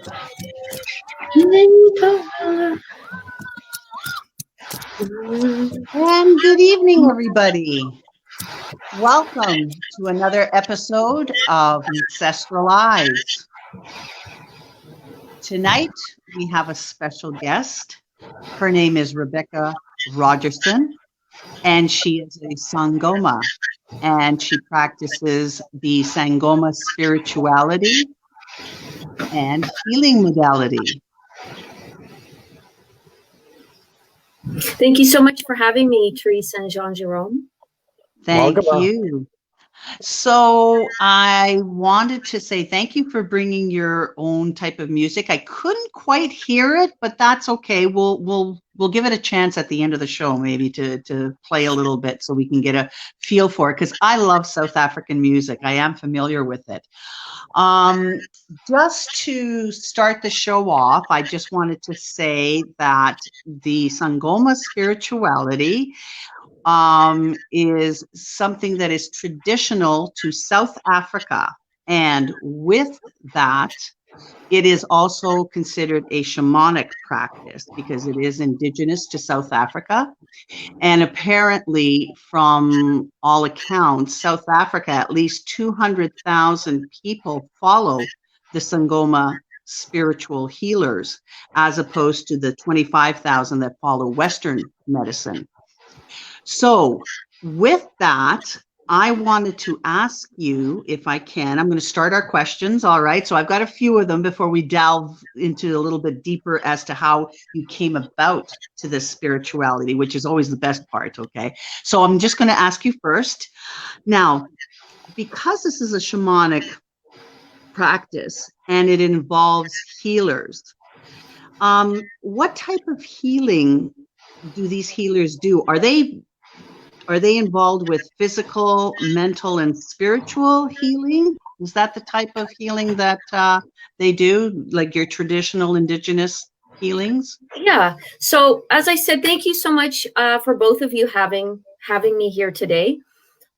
And good evening, everybody. Welcome to another episode of Ancestral Eyes. Tonight, we have a special guest. Her name is Rebecca Rogerson, and she is a Sangoma, and she practices the Sangoma spirituality and healing modality. Thank you so much for having me, Therese and Jean-Jerome. Thank you. So I wanted to say thank you for bringing your own type of music. I couldn't quite hear it, but that's okay. We'll give it a chance at the end of the show, maybe to play a little bit so we can get a feel for it, because I love South African music. I am familiar with it. Just to start the show off, I just wanted to say that the Sangoma spirituality is something that is traditional to South Africa. And with that, it is also considered a shamanic practice because it is indigenous to South Africa. And apparently, from all accounts, South Africa, at least 200,000 people follow the Sangoma spiritual healers, as opposed to the 25,000 that follow Western medicine. So with that, I wanted to ask you, if I can, I'm going to start our questions. All right. So I've got a few of them before we delve into a little bit deeper as to how you came about to this spirituality, which is always the best part. Okay. So I'm just going to ask you first. Now, because this is a shamanic practice and it involves healers, what type of healing do these healers do? Are they involved with physical, mental, and spiritual healing? Is that the type of healing that they do, like your traditional indigenous healings? Yeah. So as I said, thank you so much for both of you having me here today.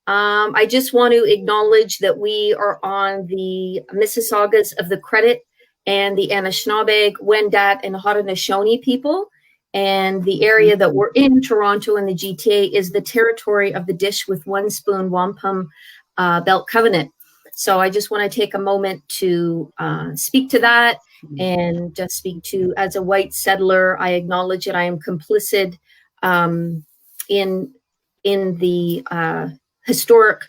I just want to acknowledge that we are on the Mississaugas of the Credit and the Anishinaabe, Wendat, and Haudenosaunee people. And the area that we're in, Toronto and the GTA, is the territory of the Dish with One Spoon Wampum Belt Covenant. So I just want to take a moment to speak to that and just speak to, as a white settler, I acknowledge that I am complicit in the historic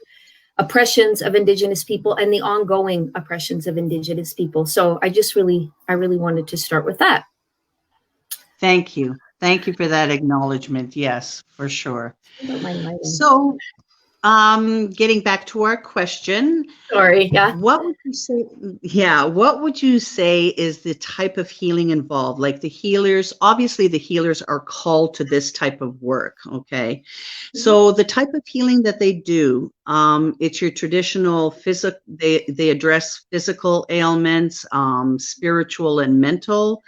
oppressions of Indigenous people and the ongoing oppressions of Indigenous people. So I really wanted to start with that. Thank you. Thank you for that acknowledgement. Yes, for sure. So, getting back to our question. Sorry, yeah. What would you say? Yeah, what would you say is the type of healing involved? Like the healers, obviously the healers are called to this type of work. Okay, so the type of healing that they do, it's your traditional physical. They address physical ailments, spiritual and mental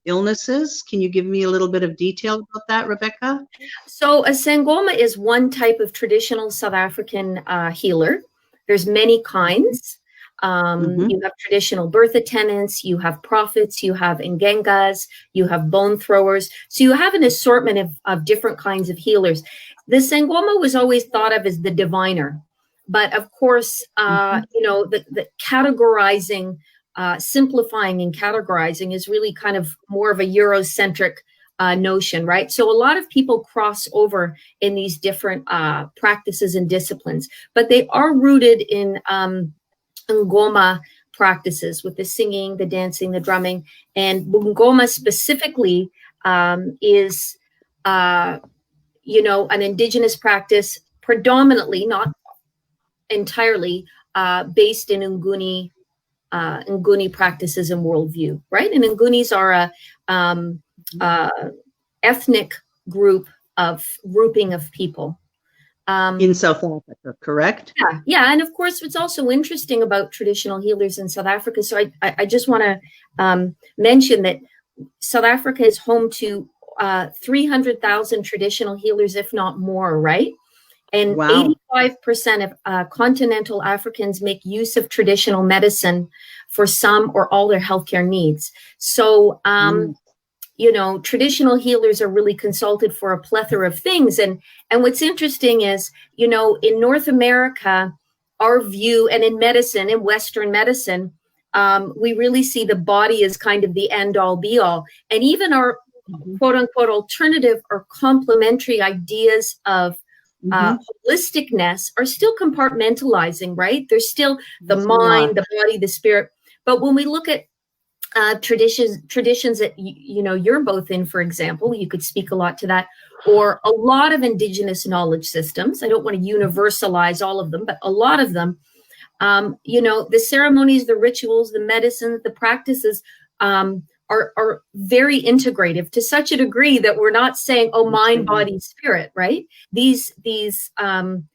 illnesses. Can you give me a little bit of detail about that, Rebecca? So a Sangoma is one type of traditional South African healer. There's many kinds. You have traditional birth attendants, you have prophets, you have ngengas, you have bone throwers. So you have an assortment of different kinds of healers. The Sangoma was always thought of as the diviner. But of course, the categorizing, simplifying and categorizing is really kind of more of a Eurocentric notion, right? So a lot of people cross over in these different practices and disciplines, but they are rooted in Ngoma practices with the singing, the dancing, the drumming. And Ngoma specifically is, an indigenous practice, predominantly, not entirely, based in Nguni practices and worldview, right? And Ngunis are a ethnic grouping of people. In South Africa, correct? Yeah. And of course, what's also interesting about traditional healers in South Africa, so I just want to mention that South Africa is home to 300,000 traditional healers, if not more, right? And Wow. 85% of continental Africans make use of traditional medicine for some or all their healthcare needs. So, you know, traditional healers are really consulted for a plethora of things. And what's interesting is, you know, in North America, our view, and in medicine, in Western medicine, we really see the body as kind of the end all be all. And even our quote unquote alternative or complementary ideas of holisticness are still compartmentalizing, right? There's still the mind, the body, the spirit. But when we look at traditions that you know you're both in, for example, you could speak a lot to that, or a lot of indigenous knowledge systems. I don't want to universalize all of them, but a lot of them, you know, the ceremonies, the rituals, the medicines, the practices are very integrative to such a degree that we're not saying, oh, mind, body, spirit, right? These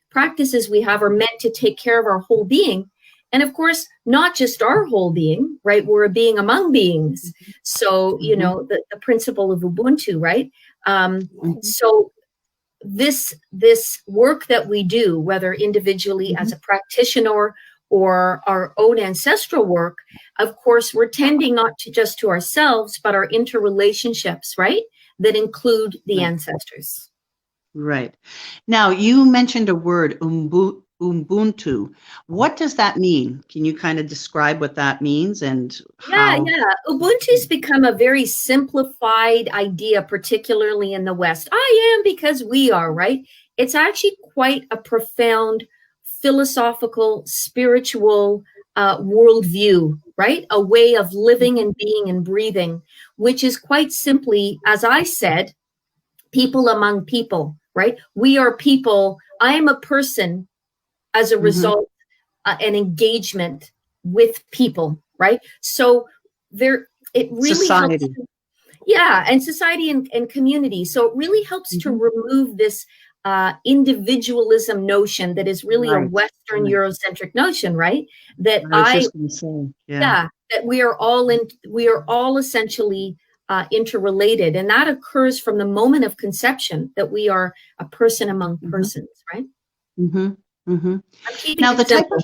practices we have are meant to take care of our whole being. And of course, not just our whole being, right? We're a being among beings. So, you know, the principle of Ubuntu, right? So this work that we do, whether individually as a practitioner or our own ancestral work, of course, we're tending not to just to ourselves, but our interrelationships, right? That include the ancestors. Right. Now, you mentioned a word, Ubuntu. What does that mean? Can you kind of describe what that means and how? Yeah. Ubuntu's become a very simplified idea, particularly in the West. I am because we are, right? It's actually quite a profound philosophical, spiritual worldview, right? A way of living and being and breathing, which is quite simply, as I said, people among people, right? We are people. I am a person as a result, an engagement with people, right? So it really Society. helps. And society and community. So it really helps to remove this individualism notion that is really a Western Eurocentric notion, right? That that we are all essentially interrelated, and that occurs from the moment of conception, that we are a person among persons, right? I'm keeping now it the simple. type of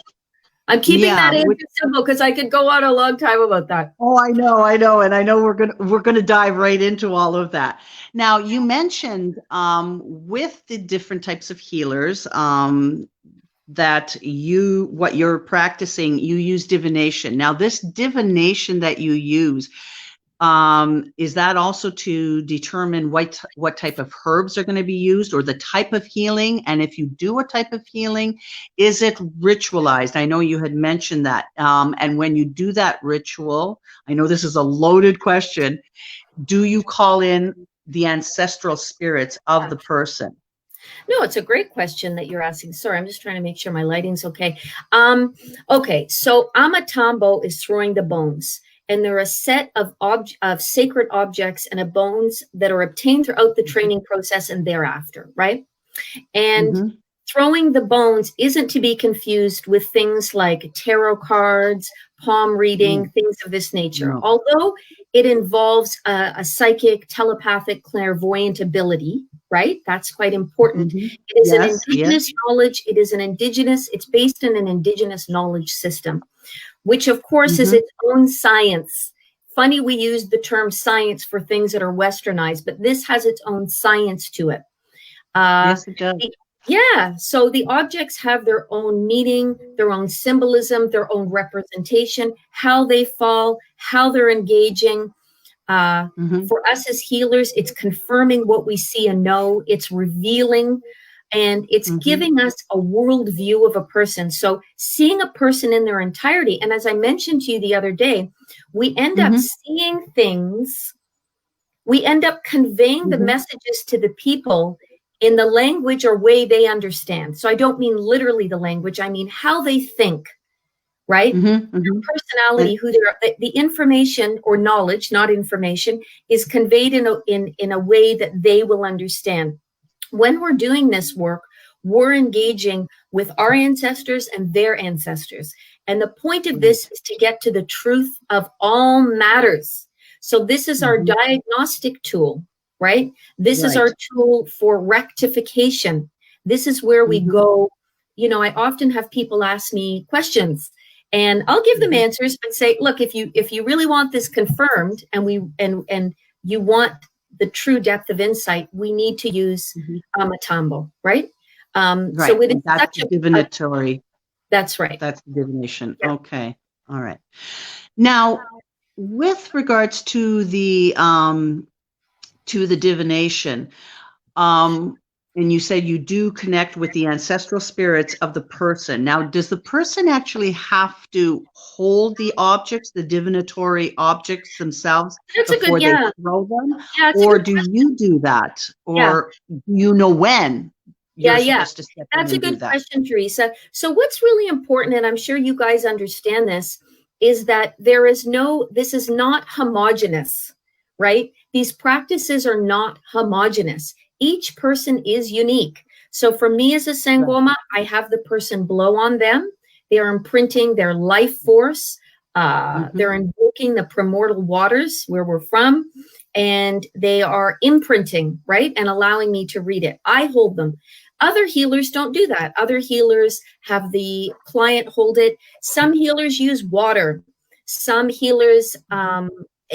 I'm keeping that answer simple because I could go on a long time about that. Oh, I know, and I know we're gonna dive right into all of that. Now, you mentioned with the different types of healers that what you're practicing, you use divination. Now, this divination that you use, is that also to determine what type of herbs are going to be used, or the type of healing? And if you do a type of healing, is it ritualized? I know you had mentioned that. And when you do that ritual, I know this is a loaded question, do you call in the ancestral spirits of the person? No, it's a great question that you're asking. Sorry, I'm just trying to make sure my lighting's okay. Okay, so Amatambo is throwing the bones. And there are a set of sacred objects and bones that are obtained throughout the training process and thereafter, right? And throwing the bones isn't to be confused with things like tarot cards, palm reading, things of this nature. Although it involves a psychic, telepathic, clairvoyant ability, right? That's quite important. It is an indigenous knowledge. It's based in an indigenous knowledge system, which of course is its own science. Funny we use the term science for things that are westernized, but this has its own science to it. Yes, it does. So the objects have their own meaning, their own symbolism, their own representation, how they fall, how they're engaging. For us as healers, it's confirming what we see and know. It's revealing, and it's giving us a world view of a person. So seeing a person in their entirety. And as I mentioned to you the other day, we end up seeing things. We end up conveying the messages to the people in the language or way they understand. So I don't mean literally the language. I mean how they think, right? Their personality, who they're, the information or knowledge, not information, is conveyed in a way that they will understand. When we're doing this work, we're engaging with our ancestors and their ancestors. And the point of this is to get to the truth of all matters. So this is our diagnostic tool, right? This is our tool for rectification. This is where we go. You know, I often have people ask me questions, and I'll give them answers, but say, look, if you really want this confirmed, and you want the true depth of insight, we need to use Matambo, right? Right. So it is That's such a divinatory. That's right. That's divination. Yeah. Okay. All right. Now, with regards to the divination, and you said you do connect with the ancestral spirits of the person. Now, does the person actually have to hold the objects, the divinatory objects themselves, before they throw them? Yeah, or do you do that? Or do you know when you're supposed to step in and do that? That's a good question, Teresa. So what's really important, and I'm sure you guys understand this, is that this is not homogenous, right? These practices are not homogenous. Each person is unique. So for me as a Sangoma, I have the person blow on them. They are imprinting their life force. They're invoking the primordial waters where we're from, and they are imprinting, right? And allowing me to read it. I hold them. Other healers don't do that. Other healers have the client hold it. Some healers use water. Some healers,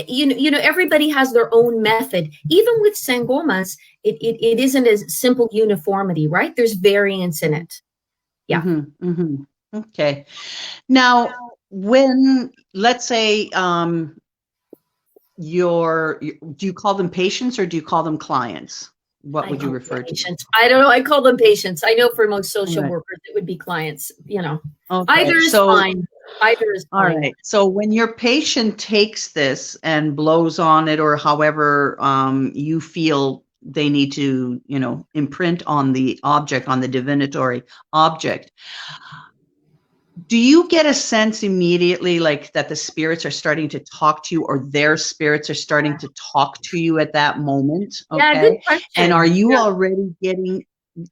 you know, everybody has their own method. Even with Sangomas, it isn't as simple uniformity, right? There's variance in it. Yeah. Okay. Now, when, let's say, do you call them patients or do you call them clients? What would you refer to? I don't know. I call them patients. I know for most social workers, it would be clients, you know. Okay. Either is fine. Either is fine. All right. So when your patient takes this and blows on it, or however you feel they need to, you know, imprint on the object, on the divinatory object, do you get a sense immediately, like, that the spirits are starting to talk to you, or their spirits are starting to talk to you at that moment? Okay. Yeah, good question. And are you already getting,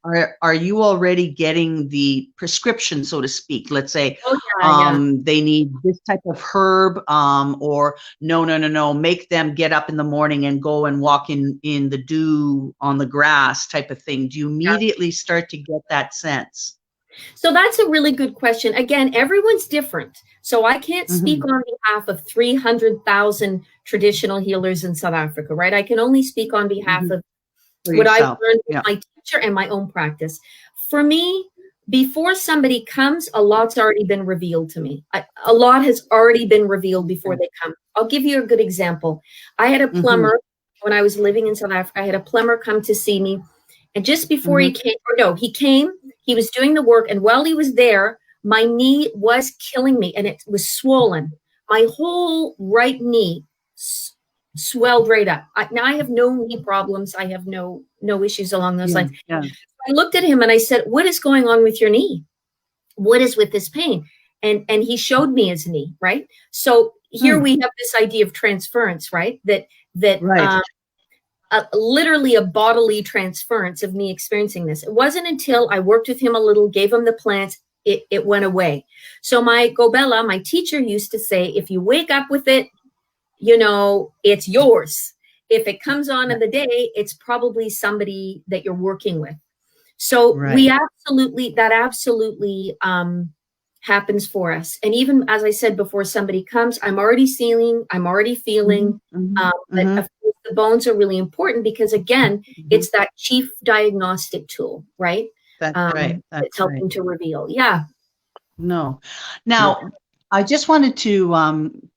are you already getting the prescription, so to speak? Let's say they need this type of herb, or no, make them get up in the morning and go and walk in the dew on the grass type of thing. Do you immediately start to get that sense? So that's a really good question. Again, everyone's different. So I can't speak on behalf of 300,000 traditional healers in South Africa, right? I can only speak on behalf of what I've learned with my teacher and my own practice. For me, before somebody comes, a lot's already been revealed to me. A lot has already been revealed before they come. I'll give you a good example. I had a plumber when I was living in South Africa. I had a plumber come to see me. And just before he came, he came, he was doing the work. And while he was there, my knee was killing me and it was swollen. My whole right knee swelled right up. Now I have no knee problems. I have no issues along those lines. Yeah. I looked at him and I said, what is going on with your knee? What is with this pain? And he showed me his knee, right? So here we have this idea of transference, right? That literally a bodily transference of me experiencing this. It wasn't until I worked with him a little, gave him the plants, it went away. So my Gobela, my teacher, used to say, if you wake up with it, you know, it's yours. If it comes on in the day, it's probably somebody that you're working with. So that absolutely happens for us. And even as I said before, somebody comes, I'm already feeling, but of course the bones are really important because again, it's that chief diagnostic tool, right? That's right. It's helping to reveal. Yeah. No. Now, I just wanted to,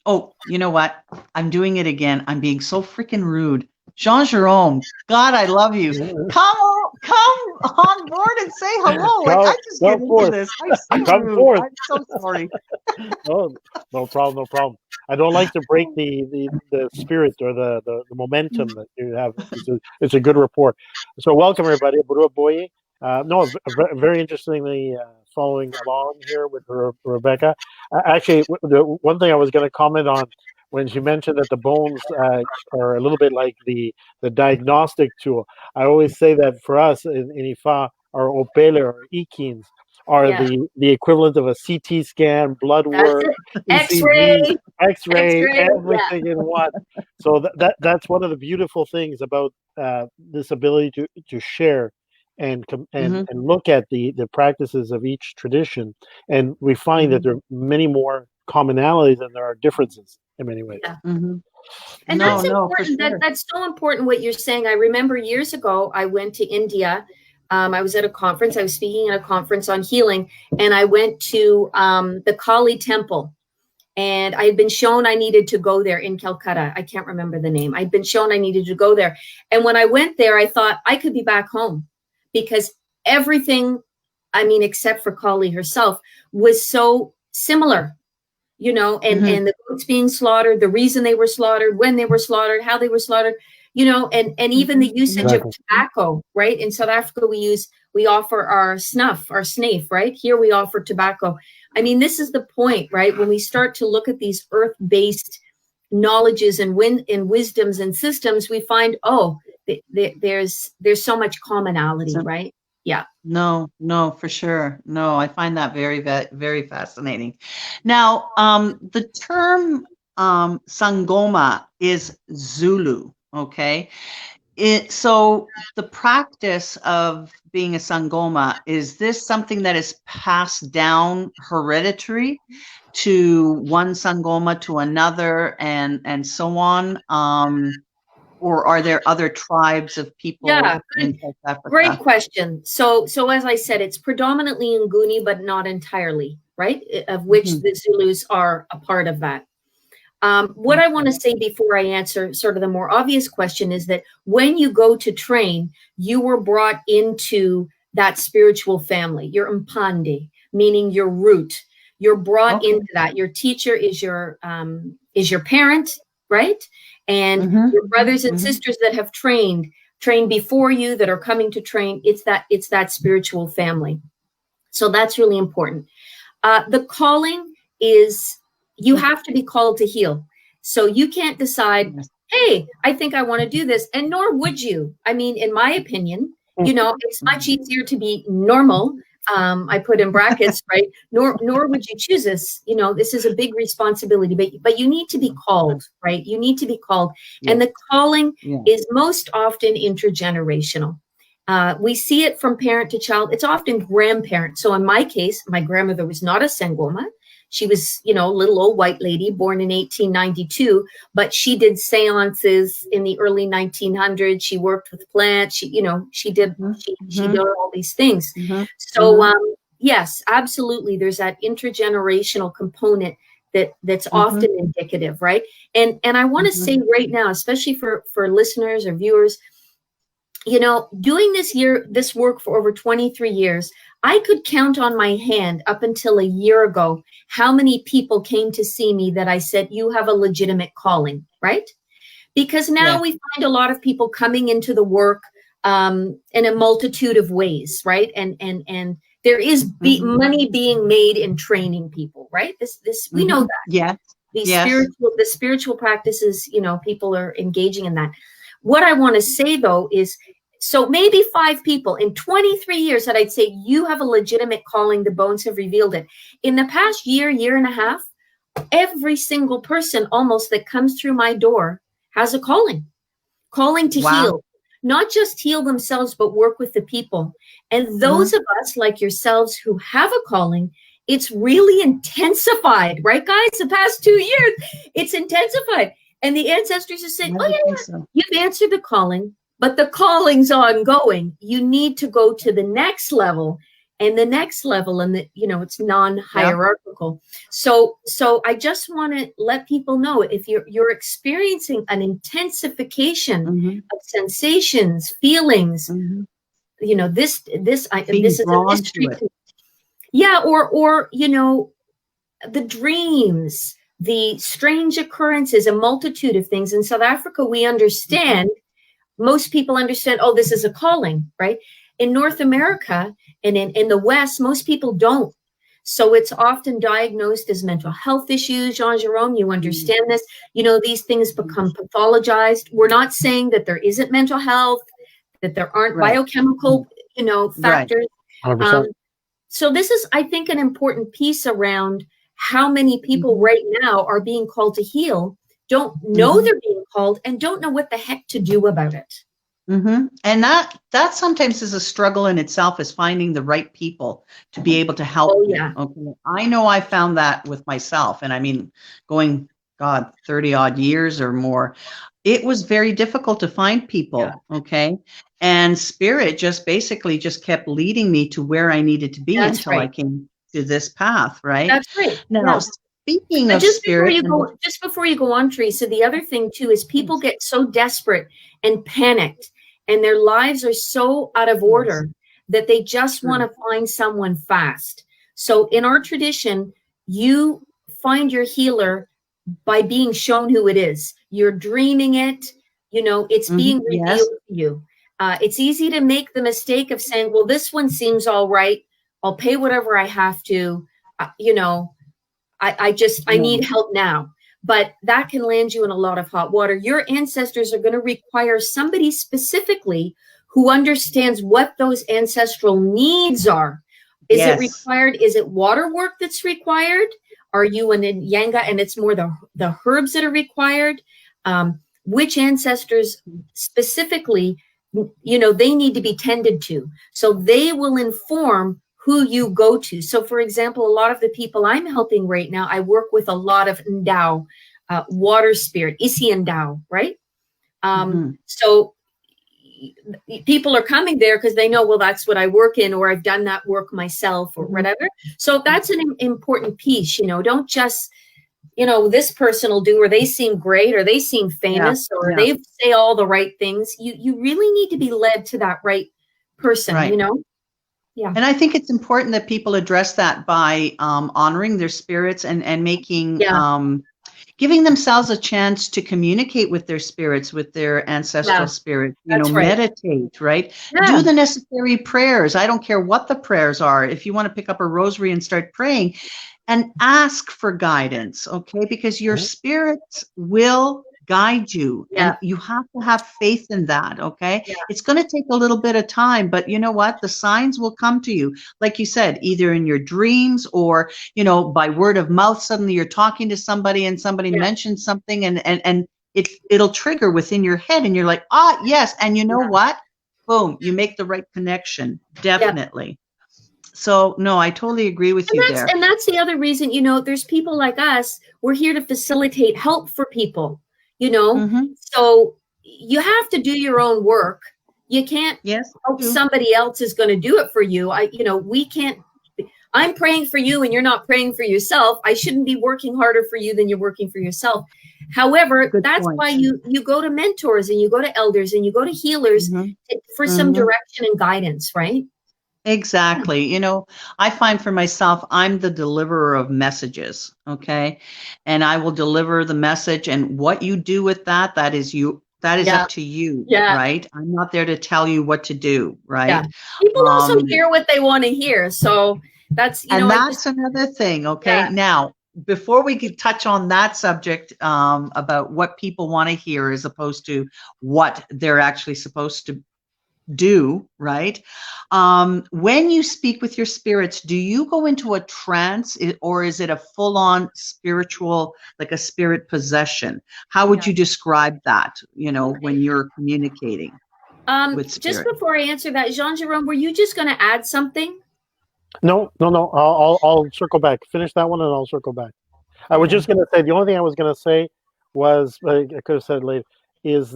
oh, you know what? I'm doing it again. I'm being so freaking rude. Jean Jerome, God, I love you. Come on board and say hello. I just get into this. I'm so rude. I'm so sorry. No problem. I don't like to break the spirit or the momentum that you have. It's a good report. So welcome everybody. Very interestingly following along here with Rebecca. Actually, the one thing I was going to comment on when she mentioned that the bones are a little bit like the diagnostic tool. I always say that for us in Ifa, our Opele or Ikins are the equivalent of a CT scan, blood work, X-ray, everything in one. So that's one of the beautiful things about this ability to share and look at the practices of each tradition, and we find that there are many more commonalities than there are differences in many ways. Yeah. And that's important. That's so important what you're saying. I remember years ago, I went to India. I was at a conference. I was speaking at a conference on healing, and I went to the Kali temple. And I had been shown I needed to go there in Calcutta. I can't remember the name. I'd been shown I needed to go there. And when I went there, I thought I could be back home, because everything, I mean, except for Kali herself, was so similar, and the goats being slaughtered, the reason they were slaughtered, when they were slaughtered, how they were slaughtered, and even the usage of tobacco, right? In South Africa, we offer our snuff, our snafe, right? Here we offer tobacco. I mean, this is the point, right? When we start to look at these earth-based knowledges and wisdoms and systems, we find, there's so much commonality, right? Yeah. No, for sure. No, I find that very, very fascinating. Now, the term Sangoma is Zulu, okay? So the practice of being a Sangoma, is this something that is passed down hereditary to one Sangoma to another and so on? Or are there other tribes of people in South Africa? Great question. So as I said, it's predominantly Nguni, but not entirely, right? Of which the Zulus are a part of that. What I want to say before I answer sort of the more obvious question is that when you go to train, you were brought into that spiritual family, your mpande, meaning your root. You're brought into that. Your teacher is your parent, right? And your brothers and sisters that have trained before you, that are coming to train, it's that spiritual family. So that's really important. The calling is, you have to be called to heal. So you can't decide, hey, I think I want to do this. And nor would you. I mean, in my opinion, it's much easier to be normal. I put in brackets, right? Nor would you choose this. This is a big responsibility, but you need to be called, right? You need to be called. And the calling is most often intergenerational. We see it from parent to child. It's often grandparent. So in my case, my grandmother was not a Sangoma. She was, a little old white lady born in 1892, but she did seances in the early 1900s. She worked with plants. She did all these things. So, yes, absolutely. There's that intergenerational component that's often indicative, right? And I want to say right now, especially for listeners or viewers, doing this work for over 23 years, I could count on my hand up until a year ago how many people came to see me that I said, you have a legitimate calling, right? Because now we find a lot of people coming into the work in a multitude of ways, right? And there is money being made in training people, right? This we know that. Yeah. The spiritual practices, people are engaging in that. What I want to say though is, so maybe 5 people in 23 years that I'd say you have a legitimate calling, the bones have revealed it. In the past year and a half, every single person almost that comes through my door has a calling to heal, not just heal themselves, but work with the people. And those of us like yourselves who have a calling, it's really intensified, right, guys? The past 2 years, it's intensified. And the ancestors are saying, you've answered the calling. But the calling's ongoing. You need to go to the next level and the next level, and it's non-hierarchical. So I just want to let people know, if you're experiencing an intensification of sensations, feelings, this is a mystery. Or the dreams, the strange occurrences, a multitude of things. In South Africa, we understand. Most people understand, this is a calling, right? In North America and in the West, most people don't. So it's often diagnosed as mental health issues. Jean-Jerome, you understand this. These things become pathologized. We're not saying that there isn't mental health, that there aren't biochemical, factors. So this is, I think, an important piece around how many people right now are being called to heal, don't know they're being called, and don't know what the heck to do about it. And that sometimes is a struggle in itself, is finding the right people to be able to help Oh you. yeah. Okay. I know I found that with myself. And I mean, going, God, 30 odd years or more, it was very difficult to find people. Yeah. Okay. And spirit just basically just kept leading me to where I needed to be That's until I right. came to this path. Right. That's right. Now, Yeah. speaking But of spirit, just before you go on, Teresa, the other thing too is people get so desperate and panicked, and their lives are so out of order that they just want to find someone fast. So in our tradition, you find your healer by being shown who it is. You're dreaming it, it's being revealed to you. It's easy to make the mistake of saying, well, this one seems all right. I'll pay whatever I have to, I need help now. But that can land you in a lot of hot water. Your ancestors are going to require somebody specifically who understands what those ancestral needs are. Is it required? Is it water work that's required? Are you an Yanga and it's more the herbs that are required? Which ancestors specifically, they need to be tended to. So they will inform who you go to. So for example, a lot of the people I'm helping right now, I work with a lot of Ndao, water spirit, Isi Ndao, right? So people are coming there because they know, well, that's what I work in, or I've done that work myself or whatever. So that's an important piece, don't just, this person will do, or they seem great, or they seem famous, or they say all the right things. You really need to be led to that right person, Yeah. And I think it's important that people address that by honoring their spirits and making, giving themselves a chance to communicate with their spirits, with their ancestral spirit, meditate, right? Do the necessary prayers. I don't care what the prayers are. If you want to pick up a rosary and start praying, and ask for guidance, okay? Because your spirits will guide you, and you have to have faith in that, okay? It's going to take a little bit of time, but you know what? The signs will come to you, like you said, either in your dreams or, by word of mouth. Suddenly you're talking to somebody and somebody mentions something, and it'll trigger within your head, and you're like, yes. And you know what? Boom, you make the right connection. Definitely. So no, I totally agree with you there. And that's the other reason, there's people like us, we're here to facilitate help for people, so you have to do your own work. You can't hope somebody else is going to do it for you. We can't, I'm praying for you and you're not praying for yourself. I shouldn't be working harder for you than you're working for yourself. However, that's why you go to mentors and you go to elders and you go to healers for some direction and guidance, right? Exactly. I find for myself, I'm the deliverer of messages. Okay. And I will deliver the message, and what you do with that is up to you. Right. I'm not there to tell you what to do. Right. People also hear what they want to hear. So that's, that's another thing. Okay. Now, before we could touch on that subject, about what people want to hear as opposed to what they're actually supposed to do, right? When you speak with your spirits, do you go into a trance, or is it a full-on spiritual, like a spirit possession? How would you describe that, when you're communicating with spirit? Just before I answer that, Jean-Jerome, were you just going to add something? No. I'll circle back. Finish that one and I'll circle back. I was just going to say, the only thing I was going to say was, I could have said later, is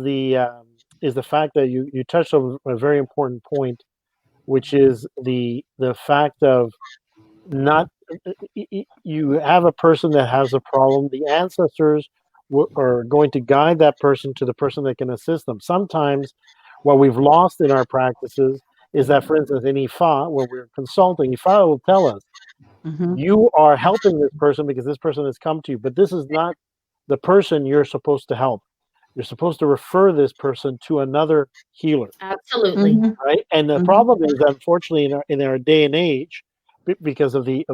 the fact that you touched on a very important point, which is the fact of not, you have a person that has a problem, the ancestors are going to guide that person to the person that can assist them. Sometimes what we've lost in our practices is that, for instance, in Ifa, when we're consulting, Ifa will tell us, you are helping this person because this person has come to you, but this is not the person you're supposed to help. You're supposed to refer this person to another healer. Absolutely. Right. And the problem is, unfortunately, in our day and age, because of the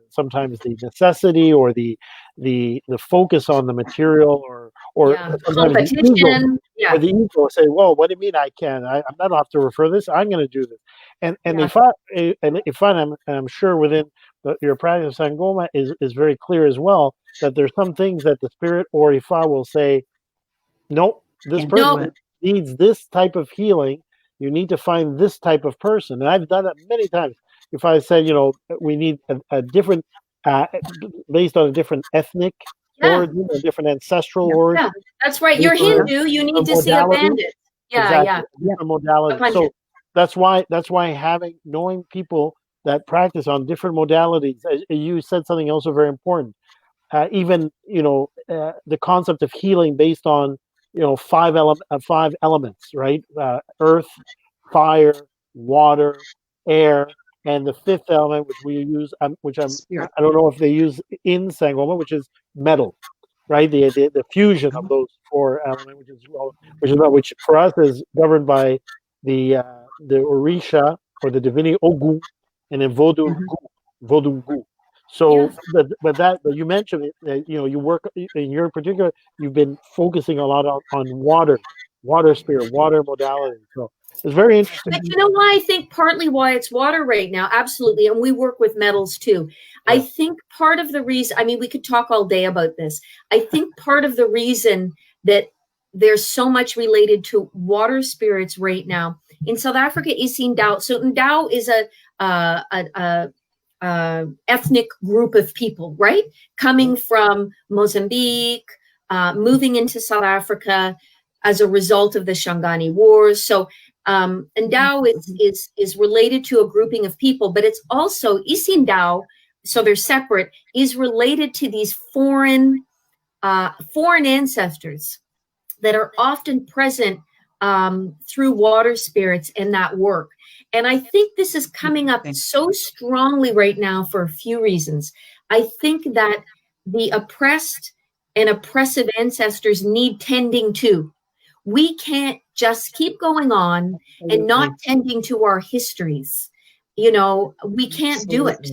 sometimes the necessity or the focus on the material or sometimes competition, or the ego say, well, what do you mean I can? I don't have to refer this. I'm going to do this. And I'm sure within your practice of Sangoma is very clear as well, that there's some things that the spirit or Ifa will say, nope, this person, needs this type of healing, you need to find this type of person. And I've done that many times. If I said, we need a different, based on a different ethnic origin, a different ancestral origin. Yeah, that's right. You're Hindu. You need to see a bandit. Yeah, exactly. A modality. So that's why knowing people that practice on different modalities. You said something also very important. Even the concept of healing based on five elements, right? Earth, fire, water, air, and the fifth element, which we use, I don't know if they use in Sangoma, which is metal, right? The fusion of those four elements, which for us is governed by the Orisha or the divinity Ogun, and then Vodungu. So, but you mentioned it, you work in your particular. You've been focusing a lot on water spirit, water modality. So it's very interesting. But you know why I think partly why it's water right now? Absolutely, and we work with metals too. Yeah. I think part of the reason. I mean, we could talk all day about this. I think part of the reason that there's so much related to water spirits right now in South Africa is Ndau. So Ndau is a ethnic group of people, right? Coming from Mozambique, moving into South Africa as a result of the Shangani Wars. So Ndau is related to a grouping of people, but it's also Isindau, so they're separate, is related to these foreign ancestors that are often present through water spirits in that work. And I think this is coming up so strongly right now for a few reasons. I think that the oppressed and oppressive ancestors need tending to. We can't just keep going on and not tending to our histories. We can't do it.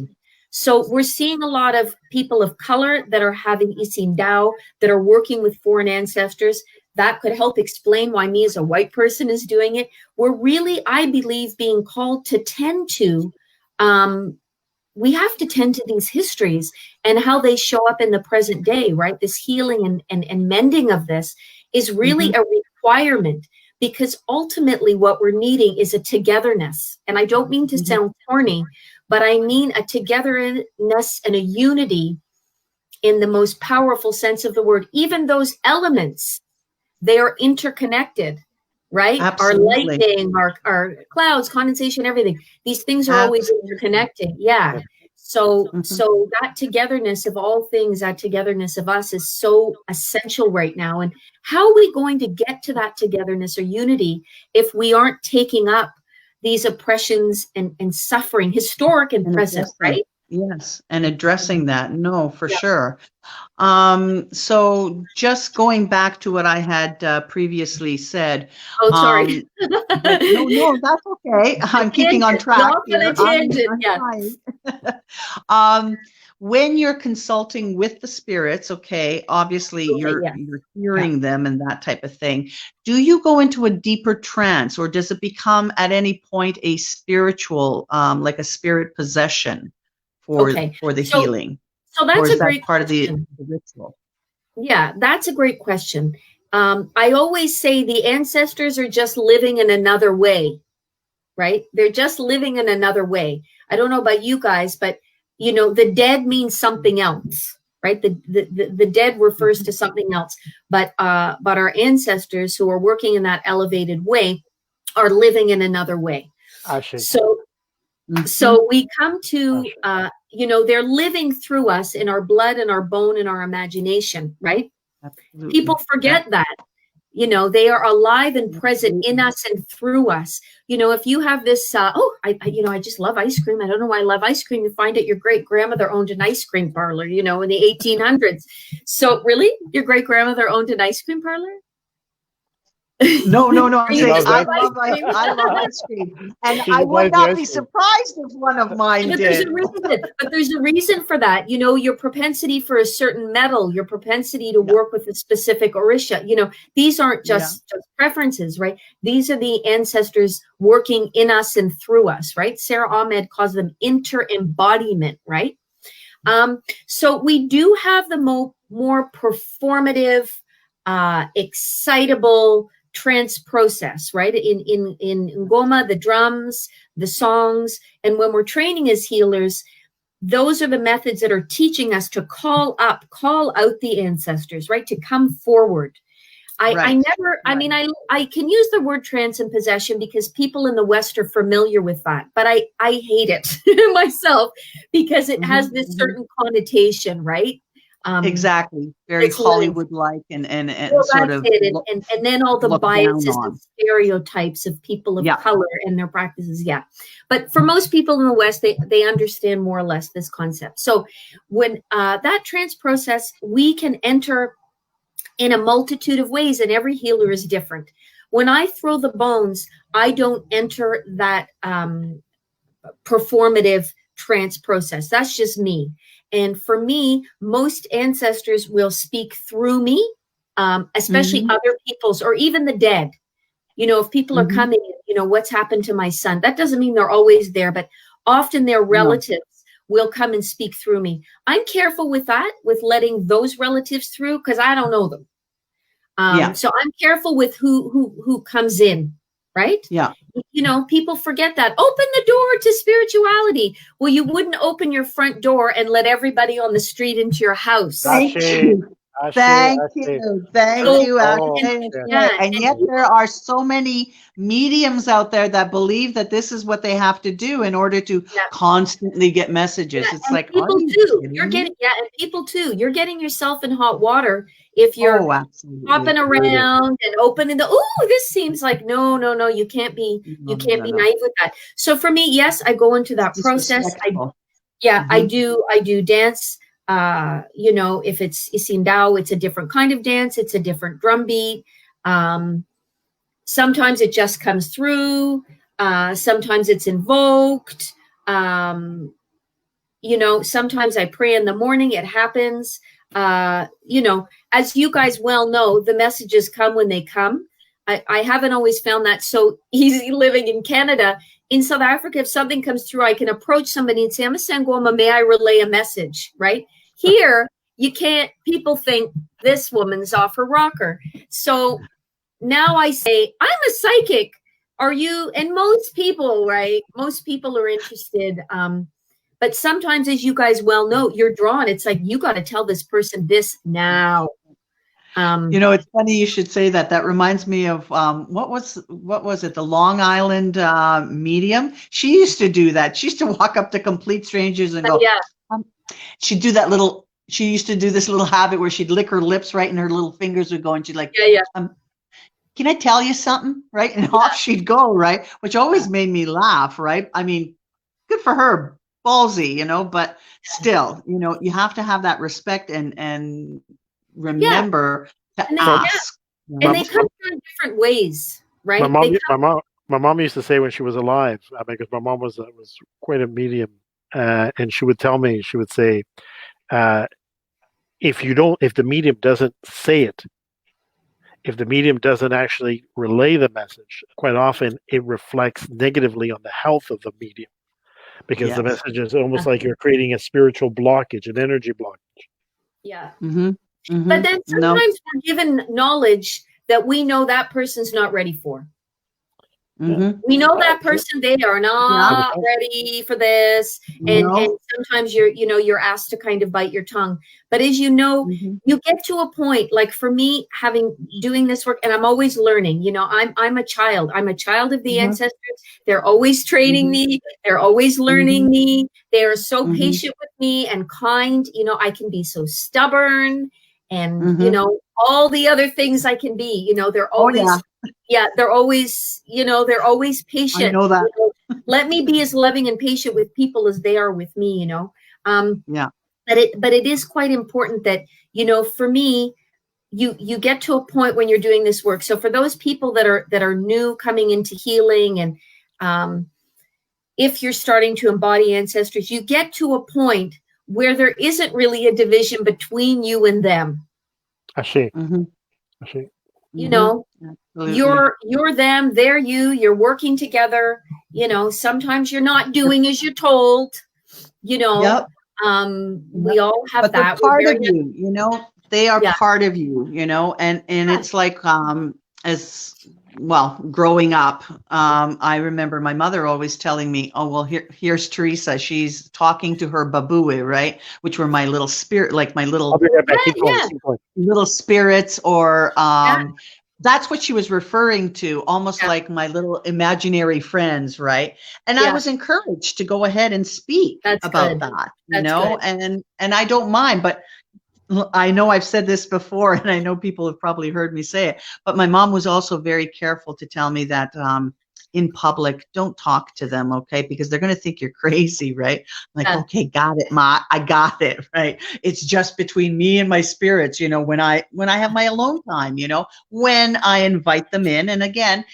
So we're seeing a lot of people of color that are having Isindau, that are working with foreign ancestors. That could help explain why me as a white person is doing it. We're really, I believe, being called to tend to, we have to tend to these histories and how they show up in the present day, right? This healing and mending of this is really a requirement, because ultimately what we're needing is a togetherness. And I don't mean to sound corny, but I mean a togetherness and a unity in the most powerful sense of the word. Even those elements, they are interconnected, right? Absolutely. Our lighting, our clouds, condensation, everything. These things are always interconnected. Yeah. So that togetherness of all things, that togetherness of us is so essential right now. And how are we going to get to that togetherness or unity if we aren't taking up these oppressions and suffering, historic and present, right? Yes, and addressing that. No, for sure. So just going back to what I had previously said. Oh, sorry. No, that's okay. I'm keeping on track. When you're consulting with the spirits, obviously you're hearing them and that type of thing. Do you go into a deeper trance, or does it become at any point a spiritual, like a spirit possession for the healing? So that's a great part question. Of the ritual. Yeah, that's a great question. I always say the ancestors are just living in another way, right? They're just living in another way. I don't know about you guys, but the dead means something else, right? The dead refers to something else, but our ancestors who are working in that elevated way are living in another way. So we come to, they're living through us in our blood and our bone and our imagination, right? Absolutely. People forget that. They are alive and present in us and through us. If you have this, I just love ice cream. I don't know why I love ice cream. You find out your great grandmother owned an ice cream parlor, in the 1800s. So really, your great grandmother owned an ice cream parlor? No. I'm saying I love ice cream, and I would not be surprised if one of mine did. But there's a reason for that. Your propensity for a certain metal, your propensity to work with a specific orisha. These aren't just preferences, right? These are the ancestors working in us and through us, right? Sarah Ahmed calls them inter-embodiment, right? So we do have the more performative, excitable trance process, right? In Sangoma, the drums, the songs, and when we're training as healers, those are the methods that are teaching us to call out the ancestors, right? To come forward. I can use the word trance and possession because people in the West are familiar with that, but I hate it myself because it has this certain connotation, right? Exactly. Very Hollywood-like and sort of and then all the biases and stereotypes of people of color and their practices. Yeah. But for most people in the West, they understand more or less this concept. So when that trance process, we can enter in a multitude of ways, and every healer is different. When I throw the bones, I don't enter that performative trance process. That's just me. And for me, most ancestors will speak through me, especially other people's or even the dead. You know, if people are coming, you know, what's happened to my son? That doesn't mean they're always there, but often their relatives will come and speak through me. I'm careful with that, with letting those relatives through because I don't know them. So I'm careful with who comes in, right? Yeah. You know, people forget that. Open the door to spirituality. Well, you wouldn't open your front door and let everybody on the street into your house. Thank you. Thank you. And yet there are so many mediums out there that believe that this is what they have to do in order to constantly get messages. It's like people too. You're getting and people too. You're getting yourself in hot water if you're hopping around and opening the this seems like no, you can't be naive with that. So for me, yes, I go into that process. I do dance. You know, if it's Isin Dao, it's a different kind of dance. It's a different drum beat. Sometimes it just comes through. Sometimes it's invoked. You know, sometimes I pray in the morning. It happens. You know, as you guys well know, the messages come when they come. I haven't always found that so easy living in Canada. In South Africa, if something comes through, I can approach somebody and say, I'm a Sangoma, may I relay a message, right? Here, you can't, people think this woman's off her rocker. So now I say, I'm a psychic. Are you? And most people, right? Most people are interested. But sometimes, as you guys well know, you're drawn. It's like, you got to tell this person this now. You know, it's funny you should say that. That reminds me of what was it? The Long Island medium. She used to do that. She used to walk up to complete strangers and go. She'd do that little. She used to do this little habit where she'd lick her lips, right, and her little fingers would go, and she'd like, can I tell you something, right? And off she'd go, right, which always made me laugh, right? I mean, good for her, ballsy, you know, but still, you know, you have to have that respect and remember to ask. And they come through in different ways, right? My mom used to say when she was alive, because my mom was quite a medium, and she would tell me, she would say, if the medium doesn't say it, if the medium doesn't actually relay the message, quite often it reflects negatively on the health of the medium, because the message is almost like you're creating a spiritual blockage, an energy blockage. Yeah. But then sometimes we're given knowledge that we know that person's not ready for. We know that person, they are not ready for this. And sometimes you're asked to kind of bite your tongue. But as you know, you get to a point, like for me, doing this work, and I'm always learning, you know, I'm a child. I'm a child of the ancestors. They're always training me. They're always learning me. They are so patient with me and kind. You know, I can be so stubborn and, you know, all the other things I can be, you know, they're always, they're always, you know, they're always patient. I know that. You know, let me be as loving and patient with people as they are with me, you know. But it is quite important that, you know, for me, you get to a point when you're doing this work. So for those people that are new coming into healing, and if you're starting to embody ancestors, you get to a point where there isn't really a division between you and them. I see. You know, you're them, they're you, you're working together. You know, sometimes you're not doing as you're told, you know. We all have that. They're part of you, you know, they are part of you, you know, and it's like as well, growing up, I remember my mother always telling me, "Oh, well, here's Teresa. She's talking to her babui, right?" Which were my little spirit, like my I'll be right back. Keep going. Yeah. Keep going. little spirits, or Yeah. that's what she was referring to, almost Yeah. like my little imaginary friends, right? And I Yeah. was encouraged to go ahead and speak That's about good. that, That's good. and I don't mind, but I know I've said this before, and I know people have probably heard me say it, but my mom was also very careful to tell me that in public, don't talk to them, okay? Because they're going to think you're crazy, right? I'm like, Yeah. okay, got it, Ma. I got it, right? It's just between me and my spirits, when I have my alone time, when I invite them in. And again,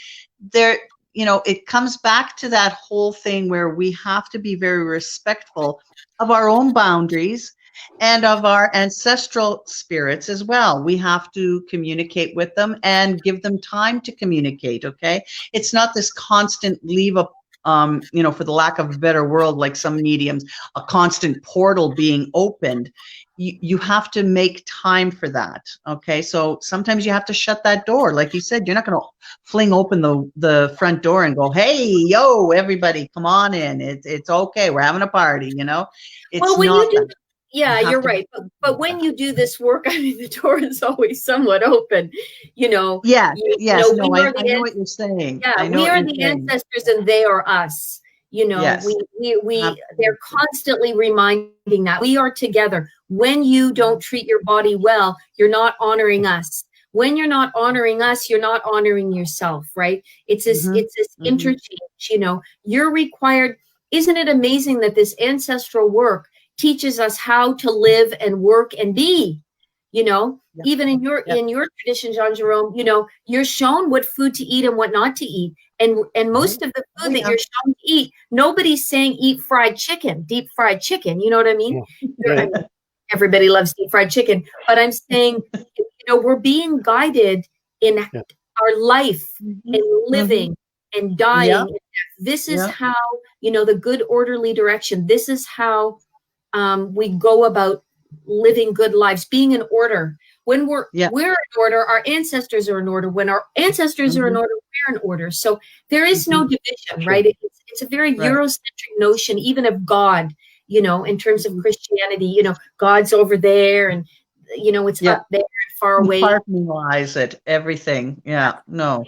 there, it comes back to that whole thing where we have to be very respectful of our own boundaries and of our ancestral spirits as well. We have to communicate with them and give them time to communicate, okay? It's not this constant leave up, for the lack of a better word, like some mediums, a constant portal being opened. You have to make time for that, okay? So sometimes you have to shut that door. Like you said, you're not going to fling open the front door and go, "Hey, yo, everybody, come on in. It's okay. We're having a party," It's Well, when not you do, that. yeah, You have you're to be right. But when you do this work, I mean, the door is always somewhat open. Yes, yes. No, We are I know what you're saying. yeah, I know we what are you're the saying. ancestors and they are us. Yes, They're absolutely. constantly reminding that we are together. When you don't treat your body well, you're not honoring us. When you're not honoring us, you're not honoring yourself, right? Mhm, It's this mhm. interchange, you're required. Isn't it amazing that this ancestral work teaches us how to live and work and be? Yep, Even in your yep. tradition, Jean Jerome, you're shown what food to eat and what not to eat. And Mhm. most of the Oh, food that yeah. you're shown to eat, nobody's saying eat fried chicken, deep fried chicken. You know what I mean? Yeah. Right. Everybody loves deep fried chicken, but I'm saying, we're being guided in Yeah. our life Mhm, and mhm. living and Yep, dying. This is yep. how, the good orderly direction. This is how we go about living good lives, being in order. When Yeah. we're in order, our ancestors are in order. When our ancestors are in Mhm, order, we're in order. So there is no mhm. division, Sure. right? It's a very Right. Eurocentric notion, even of God. In terms of Mhm. Christianity, God's over there, and it's Yep. up there and far away. Compartmentalize it, everything. Yeah. No.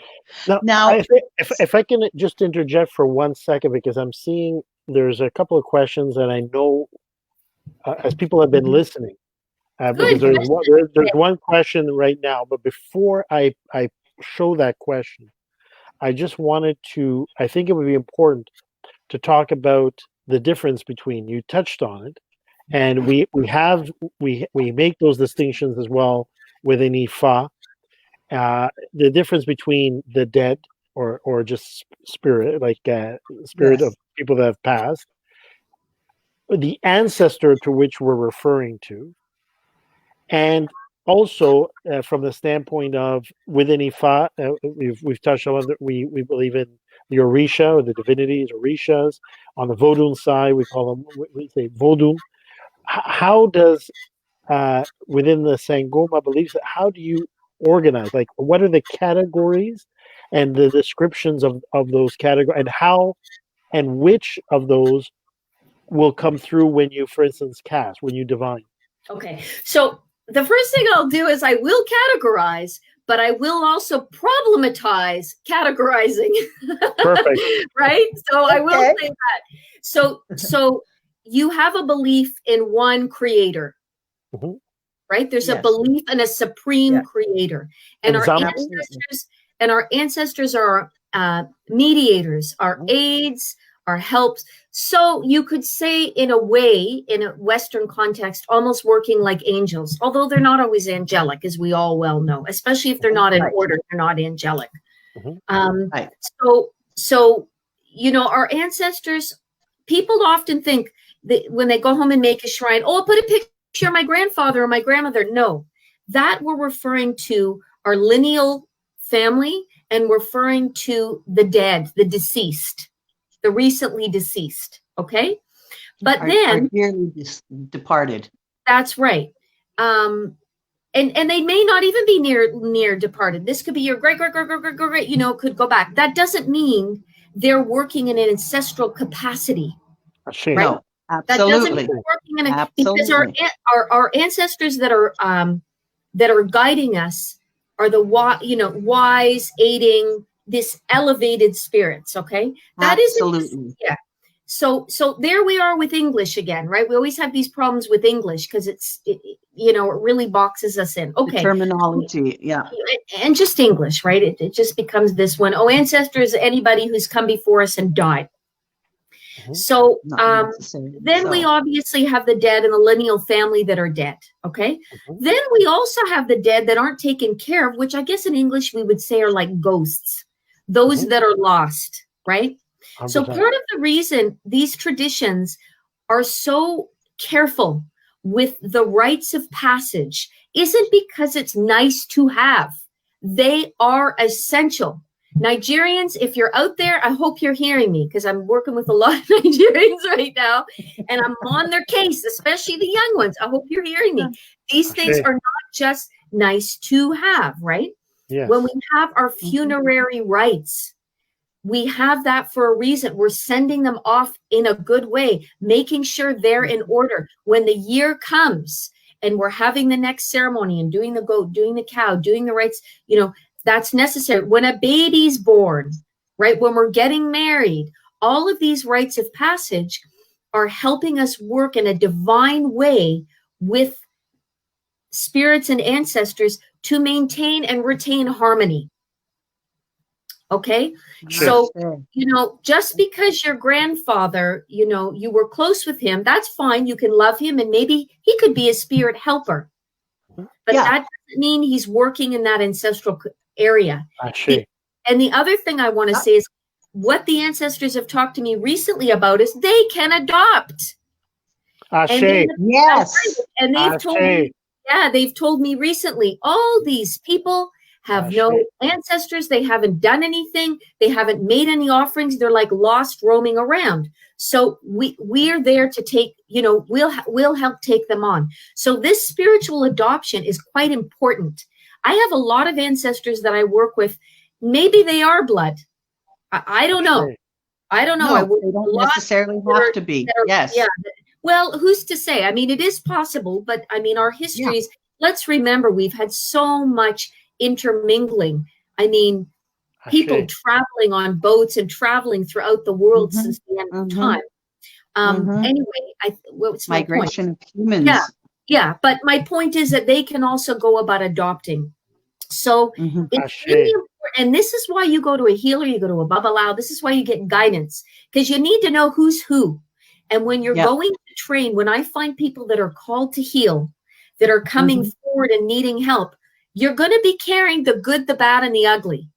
Now, Now, I think if I can just interject for 1 second, because I'm seeing there's a couple of questions, and I know as people have been mhm, listening, because Good question. there's one question right now. But before I show that question, I just wanted to. I think it would be important to talk about the difference between. You touched on it, and we make those distinctions as well within Ifa. The difference between the dead or just spirit, like spirit of yes. people that have passed, the ancestor to which we're referring to, and also from the standpoint of within Ifa, we've touched on that we believe in the Orisha or the divinities, Orishas. On the Vodun side, we call them we say Vodun. How does within the Sangoma beliefs, how do you organize? Like, what are the categories and the descriptions of those categories, and how and which of those will come through when you, for instance, cast, when you divine? Okay. So the first thing I'll do is I will categorize, but I will also problematize categorizing. Perfect. Right? So I will Okay. say that. So you have a belief in one creator, Mhm. right? There's a Yes. belief in a supreme Yes. creator. And our Example. Absolutely. ancestors are mediators, our Mhm. aides, our helps. So you could say, in a way, in a Western context, almost working like angels, although they're not always angelic, as we all well know, especially if they're Mhm. not in Right. order, they're not angelic. Mhm. Um, Right. so our ancestors, people often think that when they go home and make a shrine, oh, I'll put a picture of my grandfather or my grandmother. No, that we're referring to our lineal family and referring to the dead, the deceased, the recently deceased. Okay. But Are then dearly departed. that's right. Um, and they may not even be near departed. This could be your great, could go back. That doesn't mean they're working in an ancestral capacity, right? No, absolutely. That doesn't mean working in a, because our ancestors that are guiding us are the wise, aiding, this elevated spirits. Okay, that absolutely. Yeah. So there we are with English again, right? We always have these problems with English because it really boxes us in. Okay. The terminology, yeah. And just English, right? It just becomes this one. Oh, ancestors, anybody who's come before us and died. So then we obviously have the dead and the lineal family that are dead, okay? Then we also have the dead that aren't taken care of, which I guess in English we would say are like ghosts, those that are lost, right? 100%. So part of the reason these traditions are so careful with the rites of passage isn't because it's nice to have. They are essential. Nigerians, if you're out there, I hope you're hearing me because I'm working with a lot of Nigerians right now and I'm on their case, especially the young ones. I hope you're hearing me. These things are not just nice to have, right? Yes. When we have our funerary rites, we have that for a reason. We're sending them off in a good way, making sure they're in order. When the year comes and we're having the next ceremony and doing the goat, doing the cow, doing the rites, that's necessary. When a baby's born, right? When we're getting married, all of these rites of passage are helping us work in a divine way with spirits and ancestors to maintain and retain harmony. Okay. So, just because your grandfather, you were close with him, that's fine. You can love him and maybe he could be a spirit helper. But that doesn't mean he's working in that ancestral area. And the other thing I want to say is what the ancestors have talked to me recently about is they can adopt. And they've told me recently, all these people have no ancestors. They haven't done anything. They haven't made any offerings. They're like lost roaming around. So we're there to take, we'll help take them on. So this spiritual adoption is quite important. I have a lot of ancestors that I work with. Maybe they are blood. I don't know. I don't know. No, they don't necessarily have to be. Yes. Yeah. Well, who's to say? I mean, it is possible, but I mean, our histories, let's remember, we've had so much intermingling. I mean, people traveling on boats and traveling throughout the world since the end of time. Anyway, what's my migration point? Of humans. Yeah. But my point is that they can also go about adopting. So it's really important. And this is why you go to a healer, you go to a babalao. This is why you get guidance, because you need to know who's who. And when you're going to train, when I find people that are called to heal, that are coming forward and needing help, you're going to be carrying the good, the bad, and the ugly.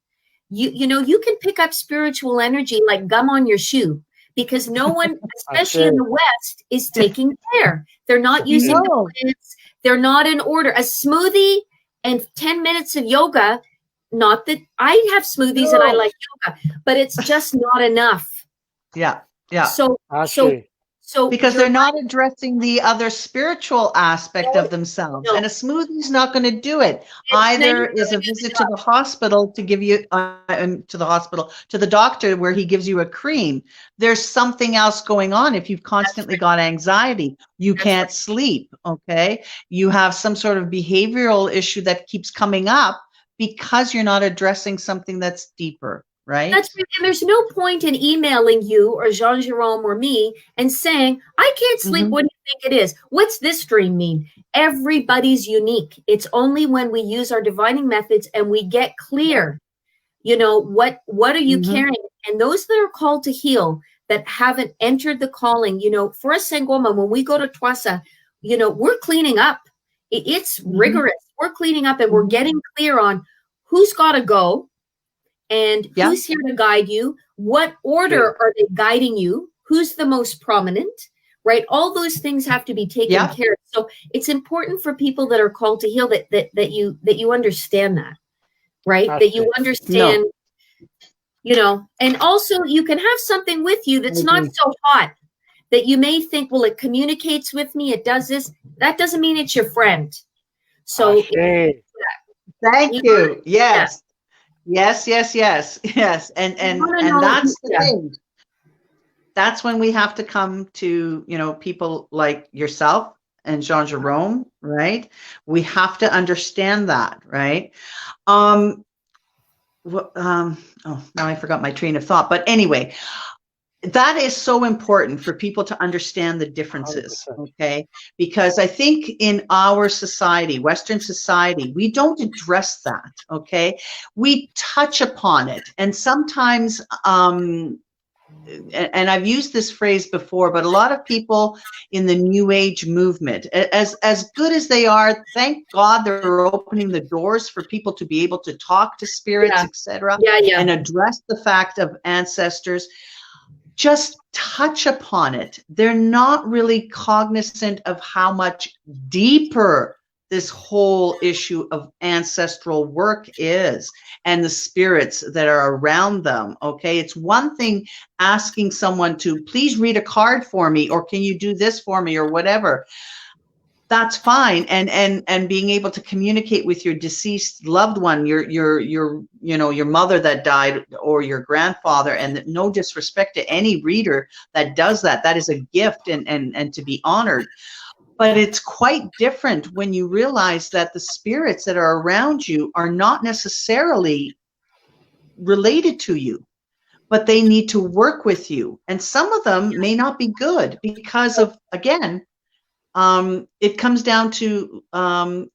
You can pick up spiritual energy like gum on your shoe because no one, especially in the West, is taking care. They're not using the plants. They're not in order. A smoothie and 10 minutes of yoga, not that I have smoothies and I like yoga, but it's just not enough. Yeah. So because they're not addressing the other spiritual aspect of themselves, and a smoothie's not going to do it. Either is a visit to the hospital to give you to the doctor where he gives you a cream. There's something else going on. If you've constantly got anxiety, you can't sleep. Okay, you have some sort of behavioral issue that keeps coming up because you're not addressing something that's deeper. Right. That's right. And there's no point in emailing you or Jean Jerome or me and saying, I can't sleep. What do you think it is? What's this dream mean? Everybody's unique. It's only when we use our divining methods and we get clear, what are you carrying? And those that are called to heal that haven't entered the calling, for us Sangoma, when we go to Twasa, we're cleaning up. It's rigorous. We're cleaning up and we're getting clear on who's got to go. And who's here to guide you? What order are they guiding you? Who's the most prominent? Right? All those things have to be taken care of. So it's important for people that are called to heal that you understand that, right? That you understand, and also you can have something with you that's not so hot that you may think, well, it communicates with me. It does this. That doesn't mean it's your friend. So Thank you. Yes. Yes, yes, yes, yes. And that's the thing. That's when we have to come to, people like yourself and Jean Jerome, right? We have to understand that, right? Oh, now I forgot my train of thought. But anyway, that is so important for people to understand the differences, 100%. okay? Because I think in our society, Western society, we don't address that, okay? We touch upon it. And sometimes, and I've used this phrase before, but a lot of people in the New Age movement, as good as they are, thank God they're opening the doors for people to be able to talk to spirits, etc., and address the fact of ancestors. Just touch upon it. They're not really cognizant of how much deeper this whole issue of ancestral work is and the spirits that are around them. Okay. It's one thing asking someone to please read a card for me, or can you do this for me, or whatever. That's fine. And being able to communicate with your deceased loved one, your mother that died, or your grandfather, and no disrespect to any reader that does that. That is a gift and to be honored. But it's quite different when you realize that the spirits that are around you are not necessarily related to you, but they need to work with you. And some of them may not be good because of, again, it comes down to,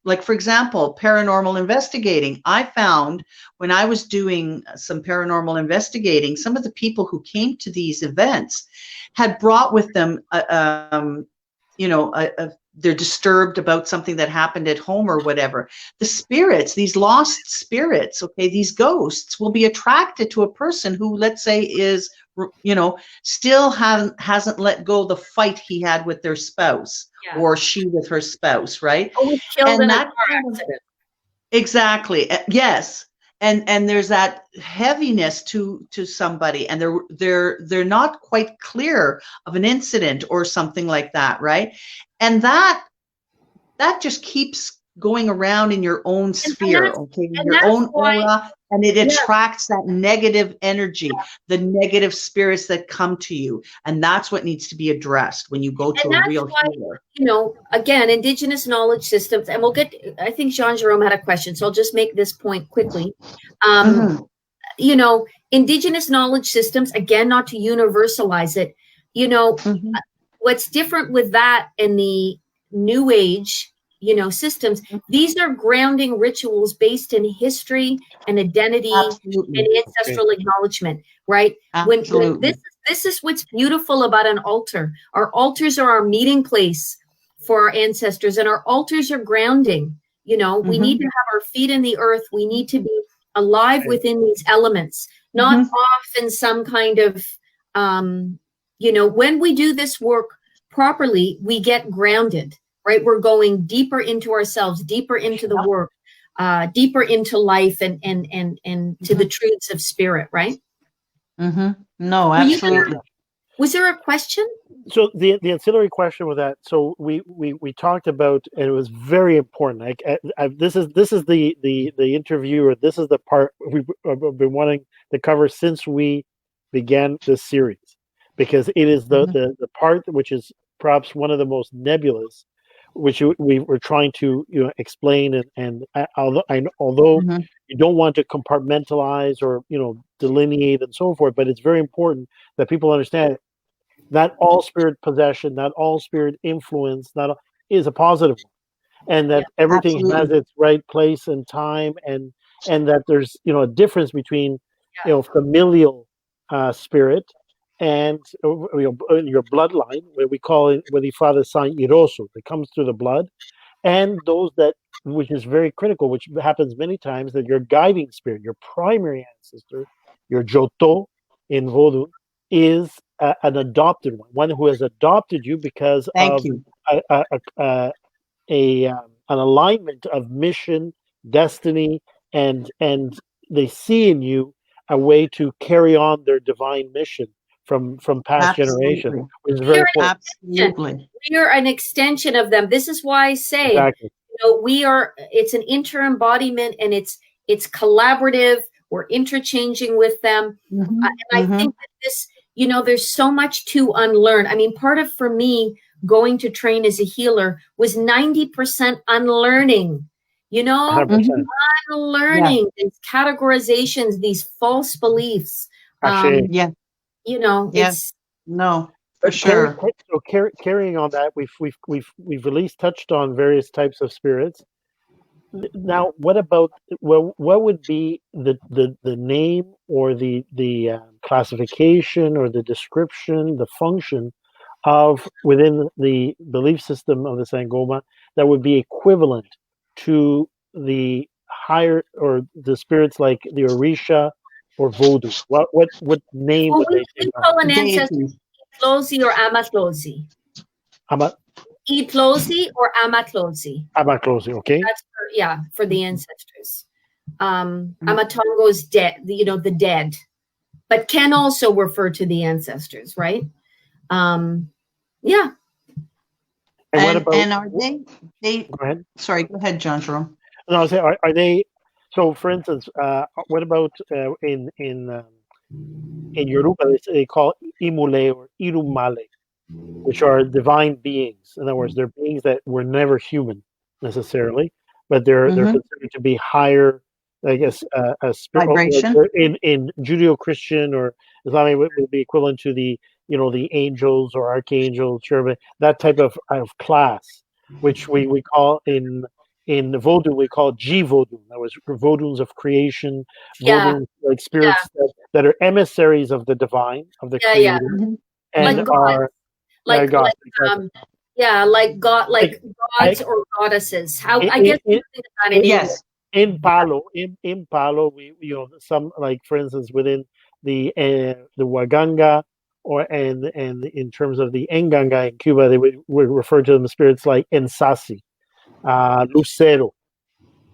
like, for example, paranormal investigating. I found when I was doing some paranormal investigating, some of the people who came to these events had brought with them, they're disturbed about something that happened at home or whatever. The spirits, these lost spirits, okay, these ghosts will be attracted to a person who, let's say, is, still hasn't let go the fight he had with their spouse. Or she with her spouse, right? Oh, was killed in a car accident. Exactly. Yes. And there's that heaviness to somebody, and they're not quite clear of an incident or something like that, right? And that just keeps going around in your own sphere, okay, in your own aura, and it attracts that negative energy, the negative spirits that come to you, and that's what needs to be addressed when you go to a real healer. Again, indigenous knowledge systems, and we'll get. I think Jean Jerome had a question, so I'll just make this point quickly. Indigenous knowledge systems, again, not to universalize it. What's different with that and the New Age systems, these are grounding rituals based in history and identity and ancestral acknowledgement, right? When this is what's beautiful about an altar. Our altars are our meeting place for our ancestors, and our altars are grounding. We need to have our feet in the earth. We need to be alive within these elements, not off in some kind of, when we do this work properly, we get grounded. Right, we're going deeper into ourselves, deeper into the work, deeper into life, and to the truths of spirit. Right? No, absolutely. Was there a question? So the ancillary question with that. So we talked about, and it was very important. This is the interview, or this is the part we've been wanting to cover since we began this series, because it is the part which is perhaps one of the most nebulous, which we were trying to explain, and although you don't want to compartmentalize or delineate and so forth, but it's very important that people understand that all spirit possession, that all spirit influence, is a positive one, and that everything has its right place and time, and that there's a difference between familial spirit and your bloodline, where we call it, what the father sign iroso, that comes through the blood, and those that, which is very critical, which happens many times, that your guiding spirit, your primary ancestor, your joto in Vodou, is an adopted one who has adopted you because of an alignment of mission, destiny, and they see in you a way to carry on their divine mission from past generations, which is very important. Absolutely. We're an extension of them. This is why I say, it's an inter-embodiment, and it's collaborative. We're interchanging with them. And I think that this, there's so much to unlearn. I mean, for me, going to train as a healer was 90% unlearning, 100%. unlearning these categorizations, these false beliefs. Actually, It's no, for sure. Carrying on that, we've at least touched on various types of spirits. Now, what about what would be the name or the classification or the description, the function of within the belief system of the Sangoma that would be equivalent to the higher or the spirits like the Orisha or Vodou? What name would they we take call on? an ancestor Itlozi or Amatlozi. Itlozi or Amatlozi. Amatlozi, okay. That's for the ancestors. Amatongo is dead, the dead, but can also refer to the ancestors, right? And what about? And are they? Go ahead. Sorry, go ahead, John Jerome. No, I was saying, are they? So, for instance, what about in Yoruba? They call Imule or Irumale, which are divine beings. In other words, they're beings that were never human necessarily, but they're considered to be higher, I guess, a spirit Vibration. in Judeo-Christian or Islamic would be equivalent to the the angels or archangels, cherubim, that type of class, which we call in Vodou, we call G-Vodou. That was Vodouns of creation, Vodouns, like spirits that are emissaries of the divine, of the creator, and like are like God. Like gods or goddesses. How I guess you think about it. Yes. In Palo, we some, like, for instance, within the Waganga and in terms of the Enganga in Cuba, they would refer to them as spirits like Ensasi, Lucero.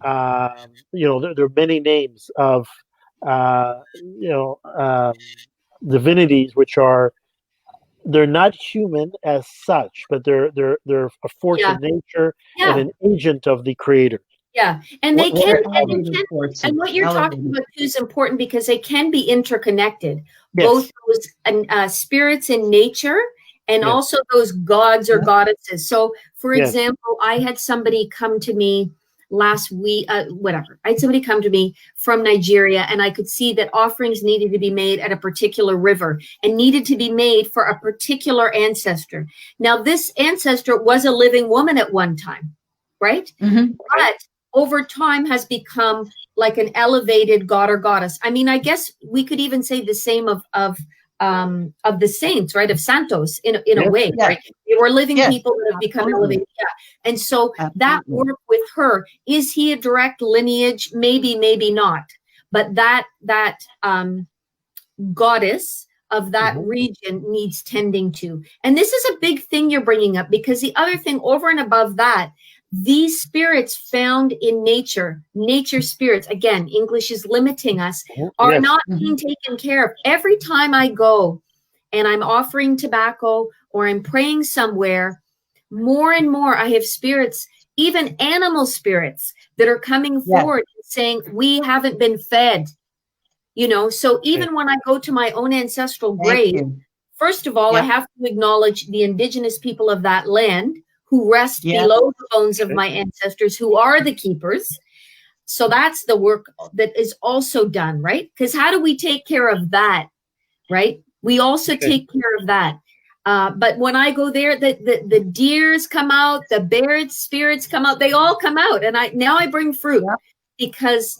There are many names of divinities which they're not human as such, but they're a force of nature and an agent of the creator. Yeah, and they can, and what you're talking about too is important because they can be interconnected. Yes. Both those spirits in nature and also those gods or goddesses. So, for example, I had somebody come to me last week, I had somebody come to me from Nigeria, and I could see that offerings needed to be made at a particular river and needed to be made for a particular ancestor. Now, this ancestor was a living woman at one time, right? But over time has become like an elevated god or goddess. I mean, I guess we could even say the same of the saints, right? Of Santos in a way, right? They were living people that have become elevated. Yeah. And so that work with her, is he a direct lineage? Maybe, maybe not. But that goddess of that region needs tending to. And this is a big thing you're bringing up, because the other thing over and above that, these spirits found in nature spirits, again, English is limiting us, are not being taken care of. Every time I go and I'm offering tobacco or I'm praying somewhere, more and more I have spirits, even animal spirits, that are coming forward and saying, we haven't been fed. So even when I go to my own ancestral grave, first of all, I have to acknowledge the indigenous people of that land who rest below the bones of my ancestors, who are the keepers. So that's the work that is also done, right? Because how do we take care of that, right? We also take care of that. But when I go there, the deers come out, the bear spirits come out, they all come out. And I bring fruit because,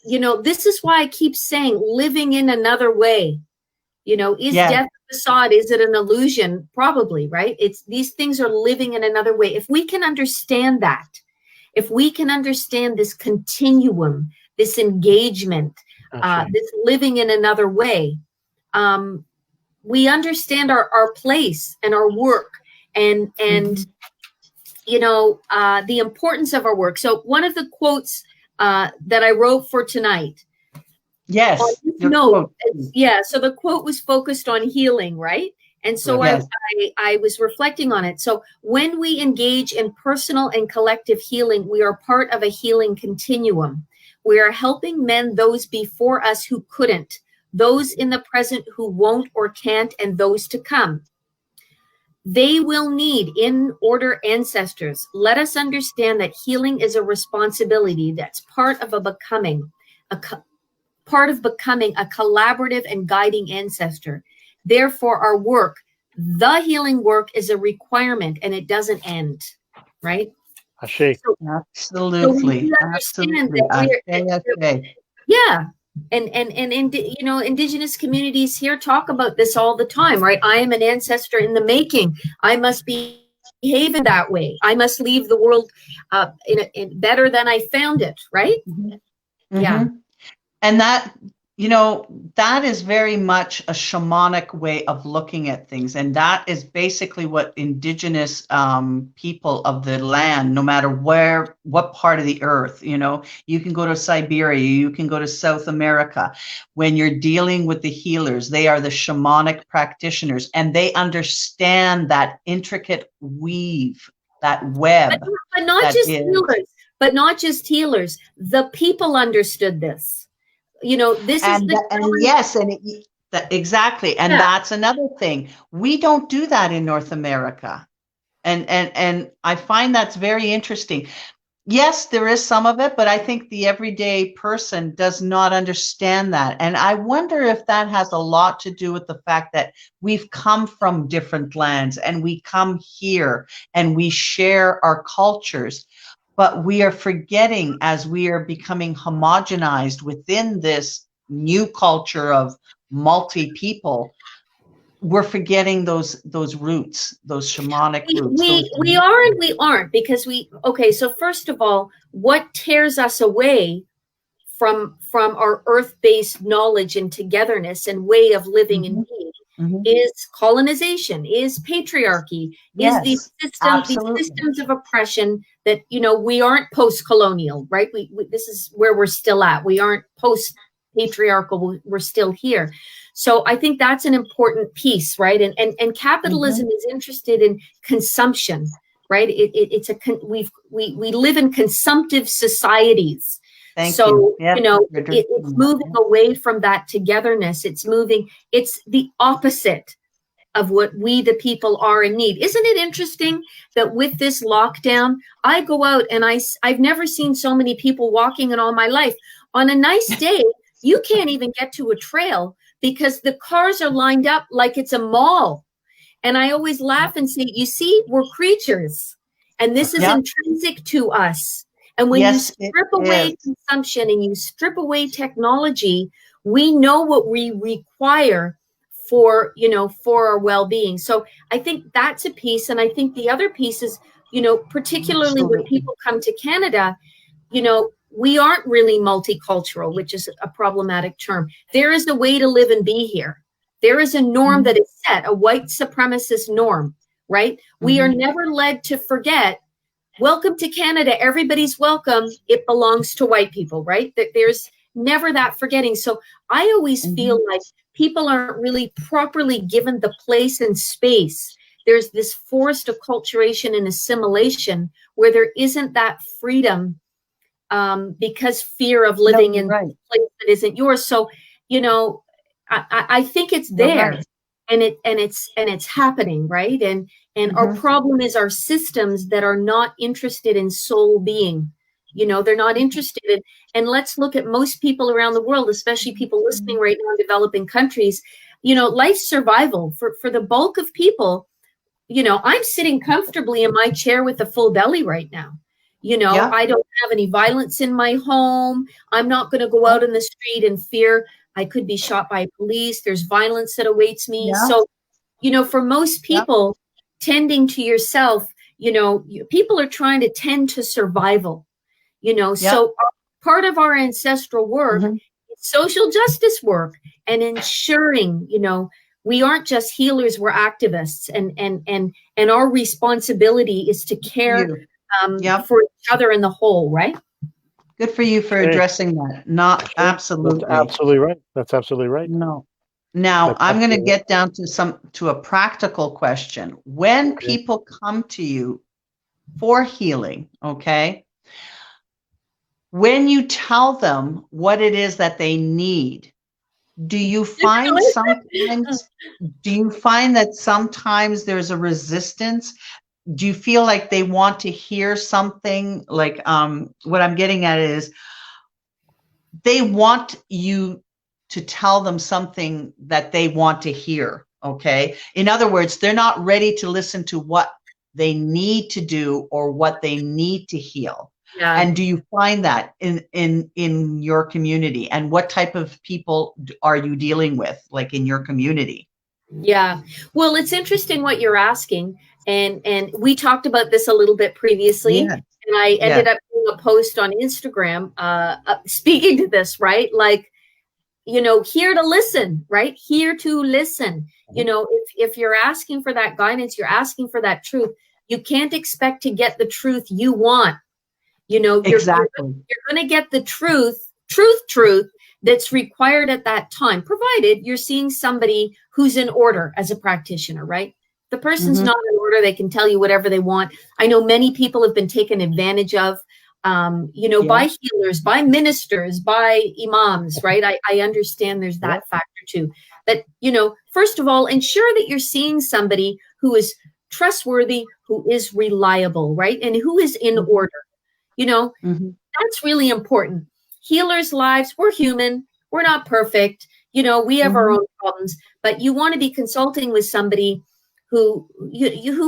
this is why I keep saying living in another way. Is death a facade? Is it an illusion? Probably, right? These things are living in another way. If we can understand that, if we can understand this continuum, this engagement, this living in another way, we understand our place and our work and the importance of our work. So one of the quotes that I wrote for tonight. Yes. So the quote was focused on healing, right? And so Yes. I was reflecting on it. So when we engage in personal and collective healing, we are part of a healing continuum. We are helping mend those before us who couldn't, those in the present who won't or can't, and those to come. They will need in order ancestors. Let us understand that healing is a responsibility that's part of becoming a collaborative and guiding ancestor. Therefore, our work, the healing work, is a requirement and it doesn't end, right? Ashe. So, Absolutely. Absolutely. Yeah. And you know, Indigenous communities here talk about this all the time, right? I am an ancestor in the making. I must behave in that way. I must leave the world in better than I found it, right? Mm-hmm. Yeah. And that, you know, that is very much a shamanic way of looking at things. And that is basically what Indigenous people of the land, no matter what part of the earth, you know, you can go to Siberia, you can go to South America. When you're dealing with the healers, they are the shamanic practitioners, and they understand that intricate weave, that web. But not just healers, but not just healers. The people understood this. You know, this is exactly. And that's another thing. We don't do that in North America. And I find that's very interesting. Yes, there is some of it, but I think the everyday person does not understand that. And I wonder if that has a lot to do with the fact that we've come from different lands and we come here and we share our cultures. But we are forgetting, as we are becoming homogenized within this new culture of multi-people, we're forgetting those roots, those shamanic roots. We are and we aren't, because so first of all, what tears us away from our earth-based knowledge and togetherness and way of living and being is colonization, is patriarchy, is these systems of oppression that, you know, we aren't post-colonial, right? We this is where we're still at. We aren't post-patriarchal, we're still here. So I think that's an important piece, right? And capitalism is interested in consumption, right? We live in consumptive societies. You know, it's moving away from that togetherness. It's the opposite of what we, the people, are in need. Isn't it interesting that with this lockdown, I go out and I've never seen so many people walking in all my life. On a nice day, you can't even get to a trail because the cars are lined up like it's a mall. And I always laugh and say, you see, we're creatures, and this is intrinsic to us. And when you strip away consumption and you strip away technology, we know what we require for our well-being. So I think that's a piece. And I think the other piece is, you know, particularly when people come to Canada, you know, we aren't really multicultural, which is a problematic term. There is a way to live and be here. There is a norm that is set, a white supremacist norm, right? We are never led to forget, welcome to Canada, everybody's welcome, it belongs to white people, right? There's never that forgetting. So I always feel like people aren't really properly given the place and space. There's this forced acculturation and assimilation where there isn't that freedom because fear of living in a place that isn't yours. So, you know, I think it's there. And it's happening, right? And our problem is our systems that are not interested in soul being. You know, they're not interested in. And let's look at most people around the world, especially people listening right now in developing countries. You know, life survival for the bulk of people. You know, I'm sitting comfortably in my chair with a full belly right now. You know, I don't have any violence in my home. I'm not going to go out in the street in fear I could be shot by police. There's violence that awaits me. So, you know, for most people, tending to yourself, you know, people are trying to tend to survival, you know. So part of our ancestral work is social justice work and ensuring, you know, we aren't just healers, we're activists. And our responsibility is to care for each other in the whole, right? Good for you for addressing that. Absolutely. That's absolutely right. That's absolutely right. No. Now, I'm going to get down to a practical question. When people come to you for healing, okay, when you tell them what it is that they need, do you find that sometimes there's a resistance? Do you feel like they want to hear something? Like, what I'm getting at is they want you to tell them something that they want to hear, okay? In other words, they're not ready to listen to what they need to do or what they need to heal. Yeah. And do you find that in your community? And what type of people are you dealing with, like in your community? Yeah, well, it's interesting what you're asking, and we talked about this a little bit previously, and I ended up doing a post on Instagram speaking to this, right? Like, you know, here to listen, right? Here to listen. You know, if you're asking for that guidance, you're asking for that truth. You can't expect to get the truth you want. You know, you're going to get the truth that's required at that time, provided you're seeing somebody who's in order as a practitioner, right? The person's not in order. They can tell you whatever they want. I know many people have been taken advantage of, you know, by healers, by ministers, by imams, right? I understand there's that factor too. But, you know, first of all, ensure that you're seeing somebody who is trustworthy, who is reliable, right? And who is in order. You know, that's really important. Healers' lives, we're human. We're not perfect. You know, we have our own problems, but you want to be consulting with somebody who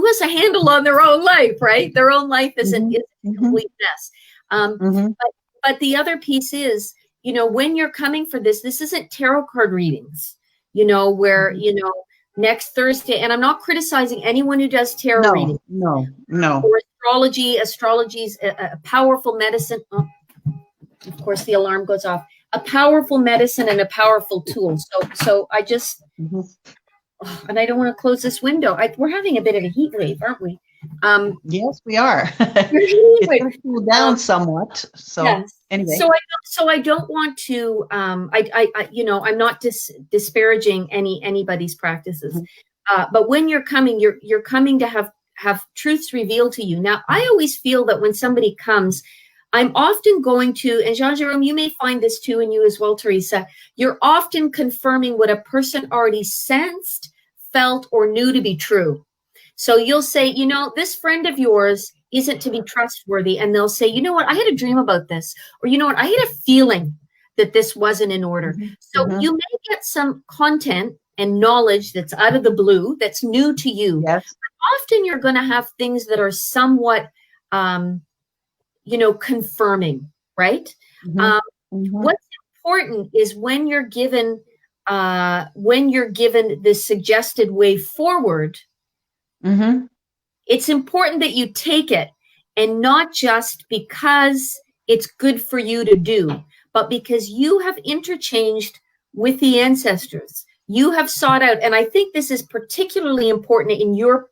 has a handle on their own life, right? Their own life isn't a complete mess. But the other piece is, you know, when you're coming for this isn't tarot card readings, you know, where, you know, next Thursday, and I'm not criticizing anyone who does tarot readings. No. Or astrology. Astrology's a powerful medicine. Oh, of course, the alarm goes off. A powerful medicine and a powerful tool. So I just, and I don't want to close this window. We're having a bit of a heat wave, aren't we? Yes, we are. It's going to cool down somewhat. So anyway, so I don't want to. You know, I'm not disparaging anybody's practices, but when you're coming, you're coming to have truths revealed to you. Now, I always feel that when somebody comes, I'm often going to, and Jean-Jerome, you may find this too, and you as well, Teresa, you're often confirming what a person already sensed, felt, or knew to be true. So you'll say, you know, this friend of yours isn't to be trustworthy. And they'll say, you know what, I had a dream about this. Or, you know what, I had a feeling that this wasn't in order. So you may get some content and knowledge that's out of the blue, that's new to you. Yes. But often you're going to have things that are somewhat, you know, confirming, right? What's important is when you're given this suggested way forward, it's important that you take it, and not just because it's good for you to do, but because you have interchanged with the ancestors. You have sought out, and I think this is particularly important in your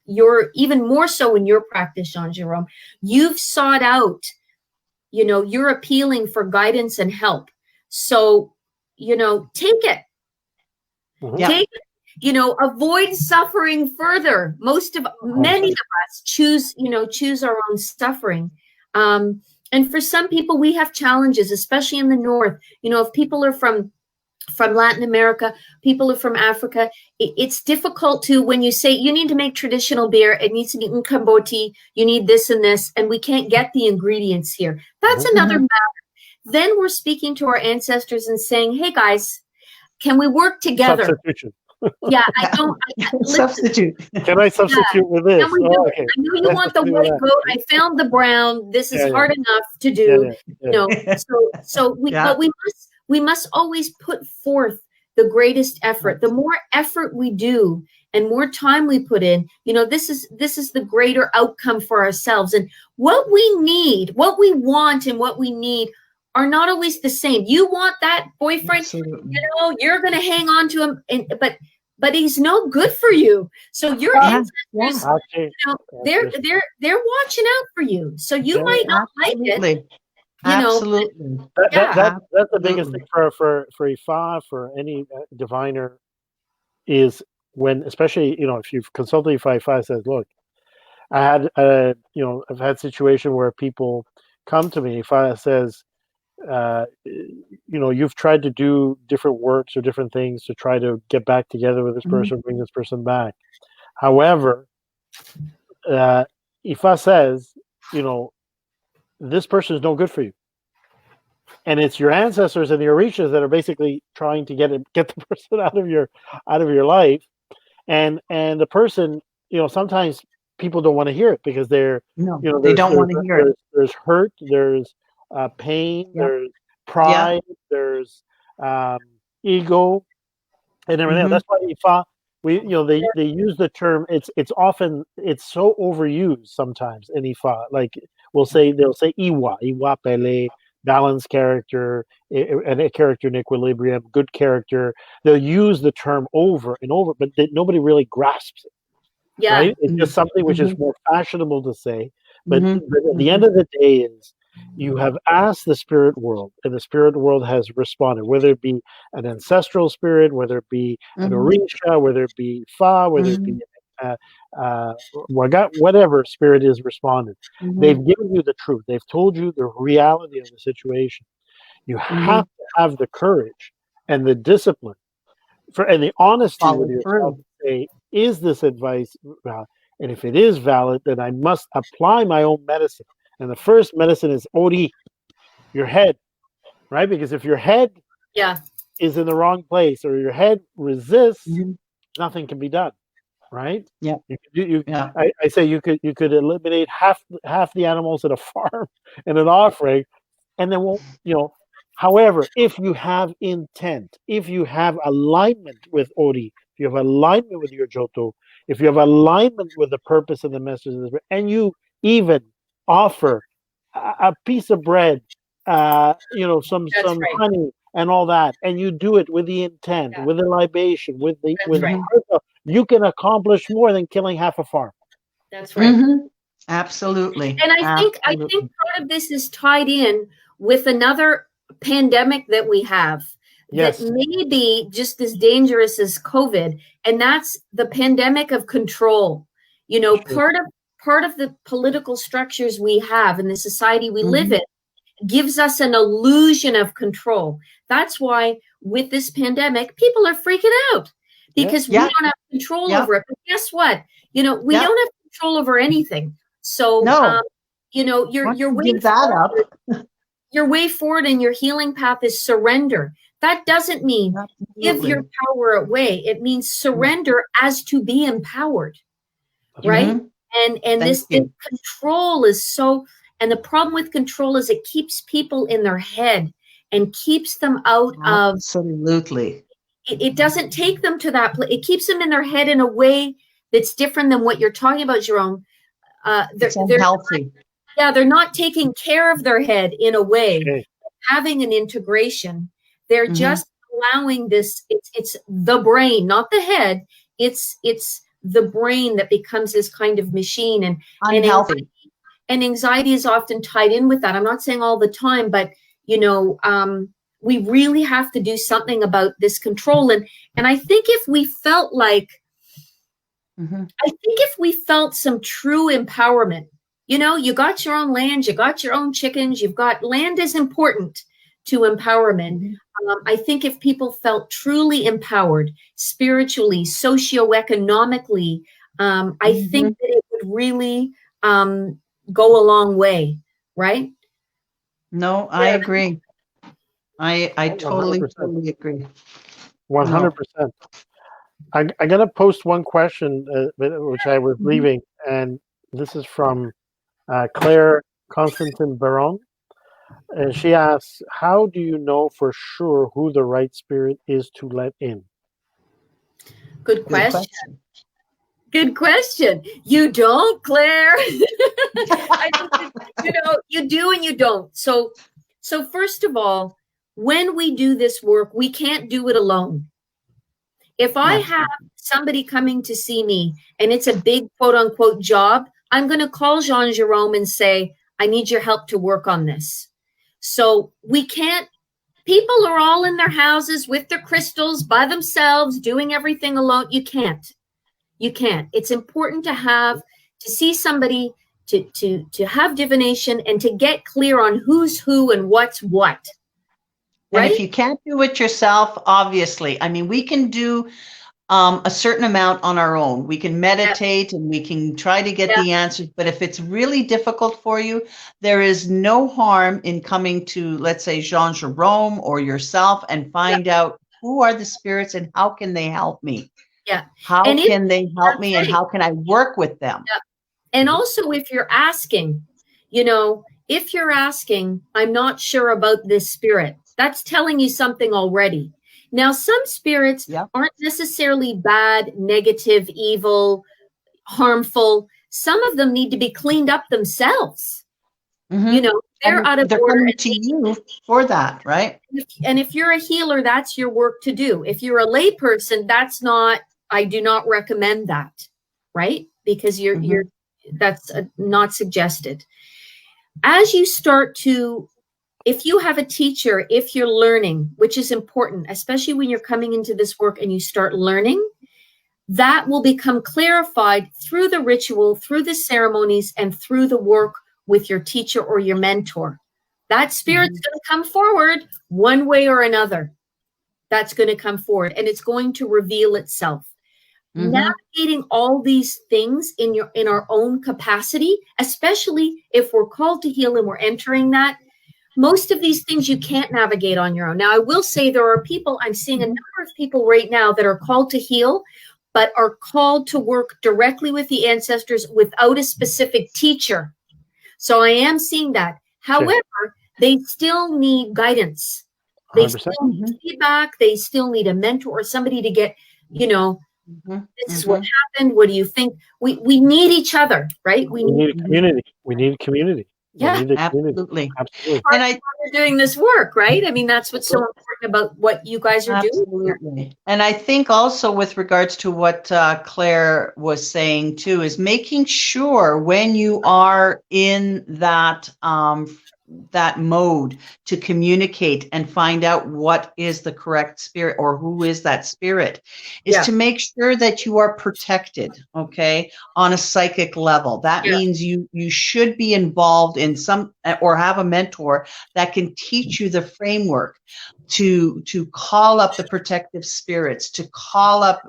even more so in your practice, Jean-Jerome. You've sought out, you know, you're appealing for guidance and help. So, you know, take it. Take it. You know, avoid suffering further. Many of us choose our own suffering. And for some people, we have challenges, especially in the North. You know, if people are from Latin America, people are from Africa, it's difficult to, when you say you need to make traditional beer, it needs to be nkamboti, you need this and this, and we can't get the ingredients here. That's another matter. Then we're speaking to our ancestors and saying, hey guys, can we work together? Substitution. Yeah, I don't. Substitute. Can I substitute with this? Okay. I know you want the white goat. I found the brown. This is hard enough to do. You know, but we must always put forth the greatest effort. The more effort we do and more time we put in, you know, this is the greater outcome for ourselves. And what we need, what we want, and what we need are not always the same. You want that boyfriend, absolutely. You know, you're going to hang on to him, but he's no good for you. So your ancestors, you know, they're watching out for you. So you might not like it. Absolutely. That's the biggest thing for Ifa, for any diviner is when, especially, if you've consulted Ifa says, look, I had, I've had situation where people come to me. Ifa says, you've tried to do different works or different things to try to get back together with this person, bring this person back. However, Ifa says, this person is no good for you. And it's your ancestors and the orishas that are basically trying to get the person out of your life. And the person, sometimes people don't want to hear it because they don't want to hear it. There's hurt, there's pain, there's pride, there's ego, and everything. That's why Ifa, they use the term. It's so overused sometimes in Ifa. Like they'll say Iwa Pele, balanced character, and a character in equilibrium, good character. They'll use the term over and over, but nobody really grasps it. Yeah, right? It's just something which is more fashionable to say. But at the end of the day is you have asked the spirit world, and the spirit world has responded, whether it be an ancestral spirit, whether it be an Orisha, whether it be Fa, whether it be Wagat, whatever spirit is responded. They've given you the truth. They've told you the reality of the situation. You have to have the courage and the discipline and the honesty with yourself to say, is this advice valid? And if it is valid, then I must apply my own medicine. And the first medicine is Ori, your head, right? Because if your head is in the wrong place or your head resists, nothing can be done, right? Yeah. I say you could eliminate half the animals at a farm and an offering, and then However, if you have intent, if you have alignment with Ori, if you have alignment with your Joto, if you have alignment with the purpose and the message of the spirit, and you even offer a piece of bread, some honey and all that, and you do it with the intent, with the libation, with the you can accomplish more than killing half a farm. That's right. Absolutely. And I think part of this is tied in with another pandemic that we have that may be just as dangerous as COVID, and that's the pandemic of control. Part of the political structures we have in the society we live in gives us an illusion of control. That's why with this pandemic, people are freaking out because we don't have control over it. But guess what? We don't have control over anything. So, your way forward, your way forward and your healing path is surrender. That doesn't mean give your power away. It means surrender as to be empowered, right? And this control is so. And the problem with control is it keeps people in their head and keeps them out of. Absolutely. It doesn't take them to that place. It keeps them in their head in a way that's different than what you're talking about, Jerome. They're healthy. They're not taking care of their head in a way, having an integration. They're just allowing this. It's the brain, not the head. It's the brain that becomes this kind of machine, and unhealthy. And anxiety is often tied in with that. I'm not saying all the time, but we really have to do something about this control. And I think if we felt some true empowerment, you got your own land, you got your own chickens, you've got land is important to empowerment. I think if people felt truly empowered spiritually, socioeconomically, I think that it would really go a long way, right? No, I agree. I totally agree. 100%. I'm going to post one question, which I was leaving, and this is from Claire Constantin Baron. And she asks, how do you know for sure who the right spirit is to let in? Good question. Good question. You don't, Claire. I think you do and you don't. So first of all, when we do this work, we can't do it alone. If I have somebody coming to see me and it's a big quote unquote job, I'm going to call Jean Jerome and say, I need your help to work on this. So we can't People are all in their houses with their crystals by themselves, doing everything alone. You can't. You can't. It's important to see somebody, to have divination and to get clear on who's who and what's what. Right? And if you can't do it yourself, obviously, I mean, we can do a certain amount on our own. We can meditate and we can try to get the answers. But if it's really difficult for you, there is no harm in coming to, let's say, Jean Jerome or yourself and find out who are the spirits and how can they help me? Yeah. How can they help me and how can I work with them? Yeah. And also, if you're asking, if you're asking, I'm not sure about this spirit, that's telling you something already. Now, some spirits aren't necessarily bad, negative, evil, harmful. Some of them need to be cleaned up themselves. Mm-hmm. They're out of order. Coming to you for that, right? And if you're a healer, that's your work to do. If you're a lay person, I do not recommend that, right? Because that's not suggested. As you start to, if you have a teacher, if you're learning, which is important, especially when you're coming into this work and you start learning, that will become clarified through the ritual, through the ceremonies, and through the work with your teacher or your mentor. That spirit's going to come forward one way or another. That's going to come forward and it's going to reveal itself. Navigating all these things in our own capacity, especially if we're called to heal and we're entering that, most of these things you can't navigate on your own. Now, I will say there are people, I'm seeing a number of people right now that are called to heal, but are called to work directly with the ancestors without a specific teacher. So I am seeing that. However, they still need guidance. They 100%. still need feedback. They still need a mentor or somebody to get, this is what happened. What do you think? We need each other, right? We need a community. We need a community. Yeah, absolutely. And we're doing this work, right? I mean, that's what's so important about what you guys are doing. And I think also with regards to what Claire was saying too, is making sure when you are in that that mode to communicate and find out what is the correct spirit or who is that spirit is to make sure that you are protected, okay, on a psychic level. That means you should be involved in some or have a mentor that can teach you the framework to call up the protective spirits, to call up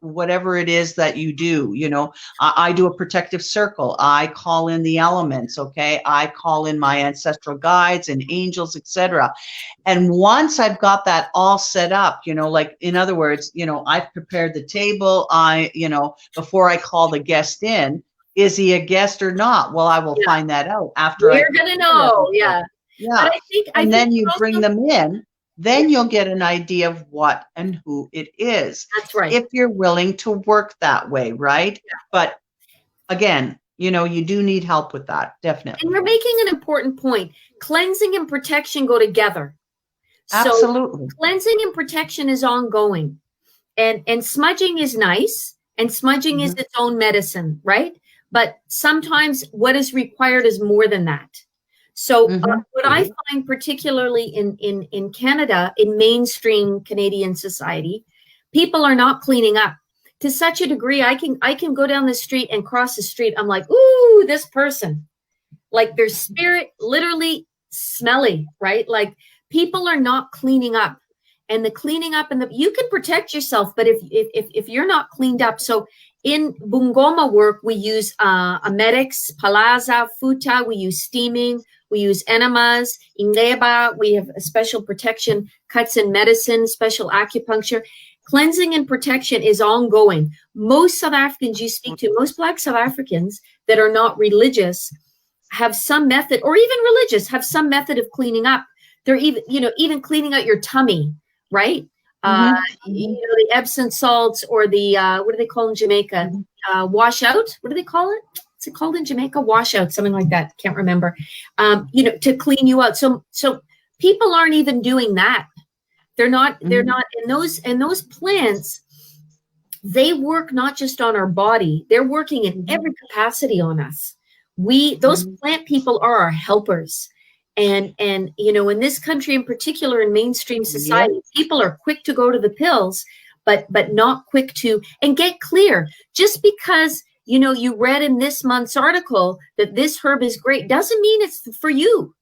whatever it is that you do. I do a protective circle. I call in the elements, okay? I call in my ancestral guides and angels, etc. And once I've got that all set up, like in other words, I've prepared the table. Before I call the guest in, is he a guest or not? Well, I will find that out after. We're gonna know, yeah. But I think you bring them in. Then you'll get an idea of what and who it is. That's right. If you're willing to work that way, right? Yeah. But again, you do need help with that, definitely. And you're making an important point. Cleansing and protection go together. Absolutely. So cleansing and protection is ongoing. And smudging is nice. And smudging is its own medicine, right? But sometimes what is required is more than that. So what I find particularly in Canada, in mainstream Canadian society, people are not cleaning up to such a degree. I can go down the street and cross the street. I'm like, ooh, this person, like their spirit literally smelly, right? Like people are not cleaning up, and the cleaning up you can protect yourself, but if you're not cleaned up. So in Bungoma work, we use emetics, palaza, futa, we use steaming, we use enemas, ingeba, we have a special protection, cuts and medicine, special acupuncture. Cleansing and protection is ongoing. Most South Africans you speak to, most Black South Africans that are not religious have some method, or even religious, have some method of cleaning up. They're even cleaning out your tummy, right? The Epsom salts or the, what do they call in Jamaica? Washout? What do they call it? What's it called in Jamaica? Washout, something like that. Can't remember. To clean you out. So people aren't even doing that. They're not, and those plants, they work not just on our body, they're working in every capacity on us. Those plant people are our helpers. And you know, in this country in particular, in mainstream society, people are quick to go to the pills, but not quick to and get clear. Just because, you know, you read in this month's article that this herb is great doesn't mean it's for you.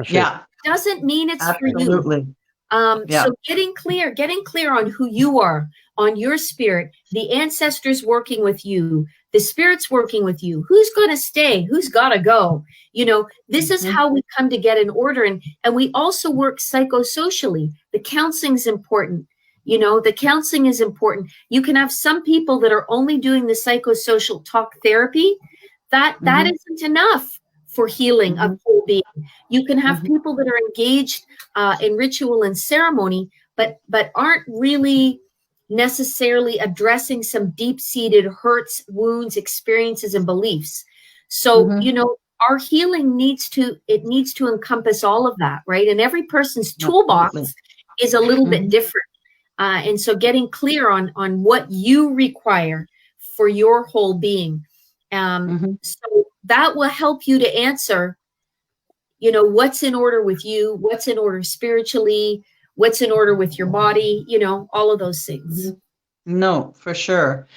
Yeah. Doesn't mean it's Absolutely. for you. So getting clear on who you are, on your spirit, the ancestors working with you, the spirits working with you, who's going to stay, who's got to go. You know, this is how we come to get in order. And we also work psychosocially. The counseling is important. You know, the counseling is important. You can have some people that are only doing the psychosocial talk therapy. That isn't enough for healing of whole being. You can have people that are engaged in ritual and ceremony, but aren't really necessarily addressing some deep-seated hurts, wounds, experiences, and beliefs. So, you know, our healing needs to encompass all of that, right? And every person's toolbox is a little bit different. And so getting clear on what you require for your whole being. So that will help you to answer, you know, what's in order with you, what's in order spiritually, what's in order with your body, you know, all of those things. No, for sure.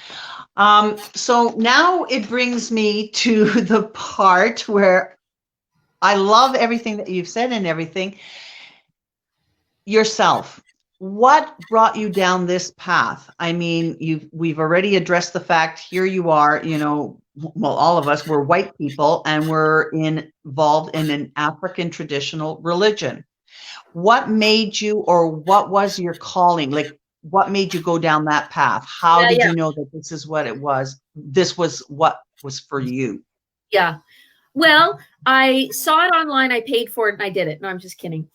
So now it brings me to the part where I love everything that you've said and everything. Yourself. What brought you down this path? I mean, we've already addressed the fact here you are, you know, well, all of us, we're white people and we're involved in an African traditional religion. What made you, or what was your calling? Like, what made you go down that path? How did you know that this is what it was? This was what was for you? Yeah. Well, I saw it online. I paid for it and I did it. No, I'm just kidding.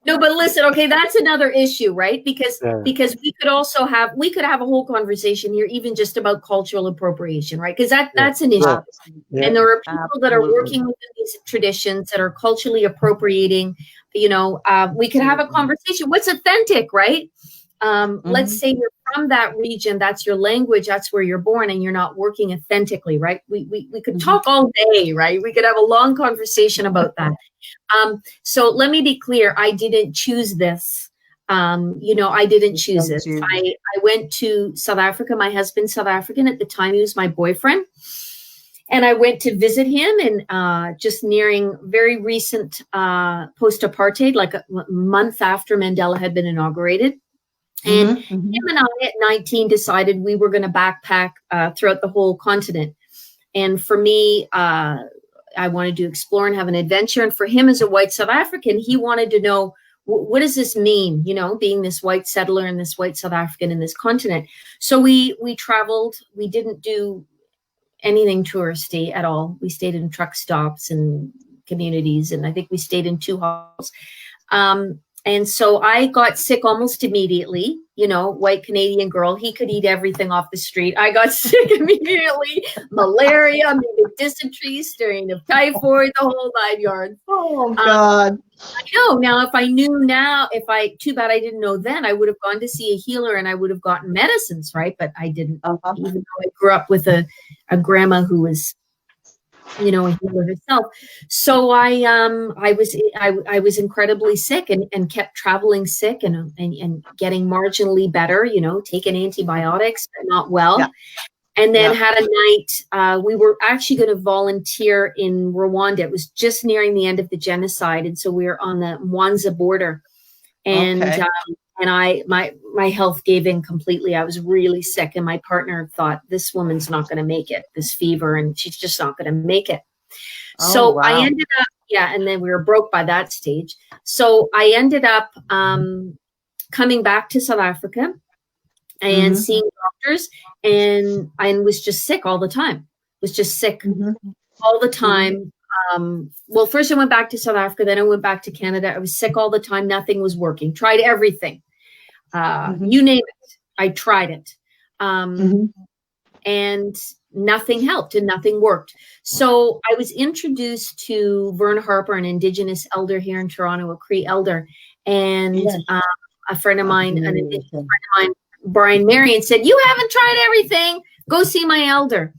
No, but listen, okay, that's another issue, right? Because we could also have a whole conversation here, even just about cultural appropriation, right? Because that's an issue. And there are people that are working within these traditions that are culturally appropriating. You know, we could have a conversation. What's authentic, right? Let's say you're from that region, that's your language, that's where you're born, and you're not working authentically, right? We could talk all day, right? We could have a long conversation about that. So let me be clear, I didn't choose this. You know, I didn't choose this. I went to South Africa. My husband's South African. At the time, he was my boyfriend. And I went to visit him, and just nearing very recent post-apartheid, like a month after Mandela had been inaugurated. And him and I at 19 decided we were going to backpack throughout the whole continent. And for me, I wanted to explore and have an adventure. And for him as a white South African, he wanted to know, what does this mean, you know, being this white settler and this white South African in this continent? So we traveled. We didn't do anything touristy at all. We stayed in truck stops and communities, and I think we stayed in 2 hotels. And so I got sick almost immediately, you know, white Canadian girl, he could eat everything off the street. I got sick immediately, malaria, dysentery, strain of typhoid, the whole 9 yards. Oh, God. I know. Now, if I knew now, too bad I didn't know then, I would have gone to see a healer and I would have gotten medicines, right? But I didn't, even though I grew up with a grandma who was, you know, a healer herself. So I was incredibly sick and kept traveling sick and getting marginally better, you know, taking antibiotics, but not well. Yeah. And then had a night, we were actually going to volunteer in Rwanda. It was just nearing the end of the genocide. And so we were on the Mwanza border. And my health gave in completely. I was really sick, and my partner thought, this woman's not going to make it, this fever, and she's just not going to make it. So I ended up, and then we were broke by that stage. So I ended up coming back to South Africa and seeing doctors, and I was just sick all the time. Was just sick all the time. Well, first I went back to South Africa, then I went back to Canada. I was sick all the time. Nothing was working. Tried everything. You name it. I tried it. And nothing helped and nothing worked. So I was introduced to Vern Harper, an Indigenous elder here in Toronto, a Cree elder. And a friend of mine, an Indigenous friend of mine, Brian Marion, said, you haven't tried everything. Go see my elder.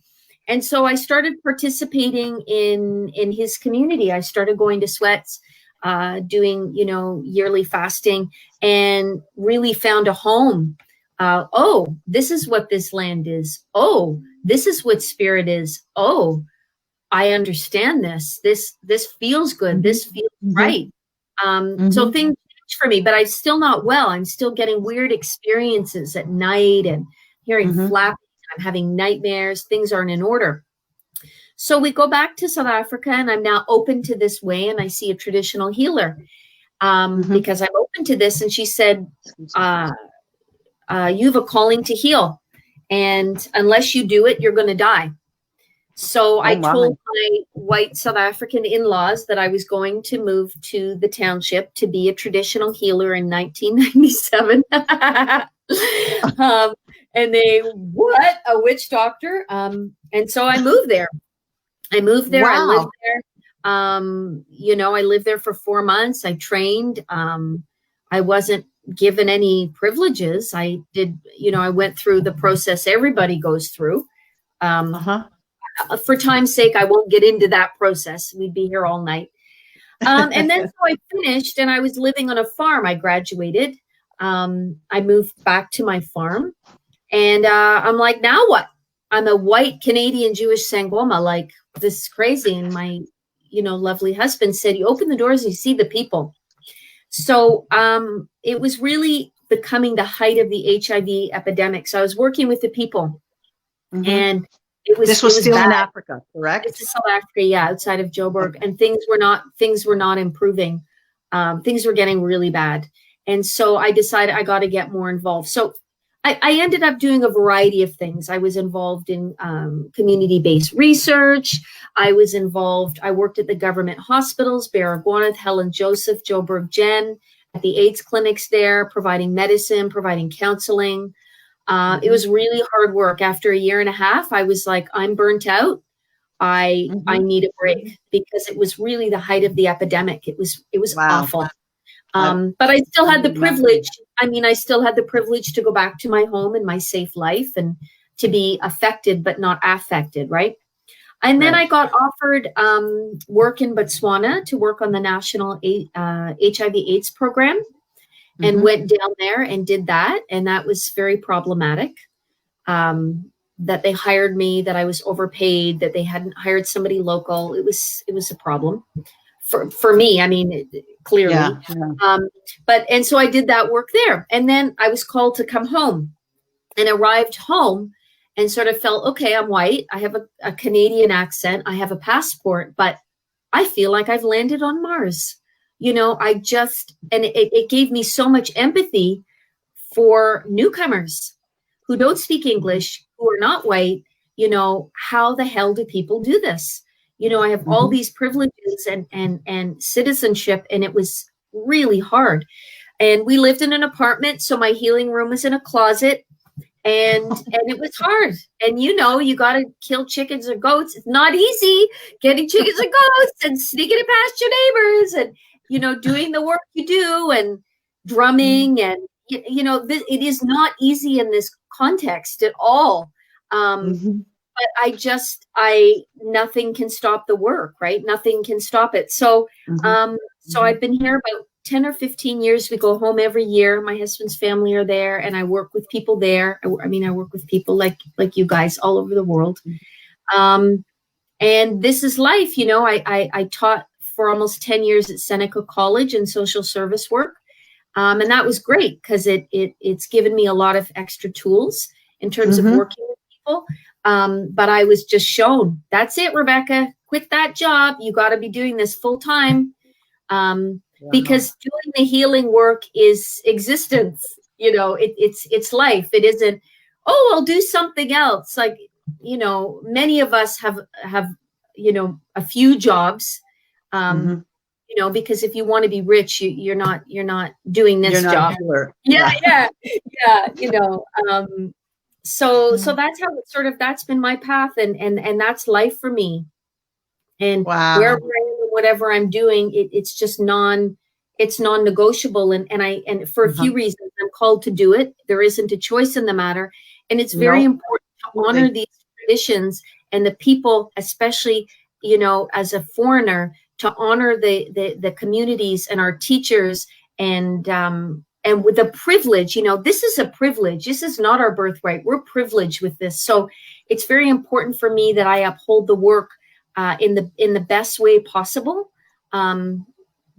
And so I started participating in his community. I started going to sweats, doing, yearly fasting, and really found a home. Oh, this is what this land is. Oh, this is what spirit is. Oh, I understand this. This feels good. This feels right. So things changed for me, but I'm still not well. I'm still getting weird experiences at night and hearing flapping. I'm having nightmares. Things aren't in order. So we go back to South Africa, and I'm now open to this way, and I see a traditional healer because I'm open to this. And she said, you have a calling to heal, and unless you do it, you're going to die. So I told my white South African in-laws that I was going to move to the township to be a traditional healer in 1997. And they, what? A witch doctor? And so I moved there. I lived there. I lived there for 4 months. I trained. I wasn't given any privileges. I did, I went through the process everybody goes through. For time's sake, I won't get into that process. We'd be here all night. And then so I finished, and I was living on a farm. I graduated. I moved back to my farm, and I'm like, now what? I'm a white Canadian Jewish Sangoma. Like, this is crazy. And my, lovely husband said, you open the doors and you see the people. So it was really becoming the height of the HIV epidemic. So I was working with the people, and this was still in Africa, correct? This is South Africa, yeah, outside of Joburg, and things were not improving. Things were getting really bad, and so I decided I got to get more involved. So I ended up doing a variety of things. I was involved in community-based research. I worked at the government hospitals, Baragwanath, Helen Joseph, Joburg Gen, at the AIDS clinics there, providing medicine, providing counseling. It was really hard work. After a year and a half, I was like, I'm burnt out. I need a break, because it was really the height of the epidemic. It was awful. But I still had the privilege. I still had the privilege to go back to my home and my safe life, and to be affected, but not affected. Right. And then I got offered work in Botswana to work on the national HIV/AIDS program, and went down there and did that. And that was very problematic. That they hired me, that I was overpaid, that they hadn't hired somebody local. It was a problem for me. Clearly. And so I did that work there. And then I was called to come home, and arrived home and sort of felt, okay, I'm white. I have a Canadian accent. I have a passport, but I feel like I've landed on Mars. It gave me so much empathy for newcomers who don't speak English, who are not white. How the hell do people do this? I have all these privileges and citizenship, and it was really hard. And we lived in an apartment, so my healing room was in a closet, and it was hard. And you got to kill chickens or goats. It's not easy getting chickens and goats and sneaking it past your neighbors, and doing the work you do, and drumming, and it is not easy in this context at all. But nothing can stop the work, right? Nothing can stop it. So, so I've been here about 10 or 15 years. We go home every year. My husband's family are there, and I work with people there. I work with people like you guys all over the world. And this is life. I taught for almost 10 years at Seneca College in social service work. And that was great, because it's given me a lot of extra tools in terms of working with people. But I was just shown, that's it, Rebecca, quit that job. You got to be doing this full time. Because doing the healing work is existence. It's life. It isn't, I'll do something else. Like, many of us have a few jobs, because if you want to be rich, you're not doing this job. So that's how it's that's been my path, and that's life for me. And wherever I am, whatever I'm doing, it's just non-negotiable. And for a few reasons, I'm called to do it. There isn't a choice in the matter. And it's very important to honor these traditions and the people, especially, you know, as a foreigner, to honor the communities and our teachers, and with the privilege, you know, this is a privilege. This is not our birthright. We're privileged with this. So it's very important for me that I uphold the work in the best way possible,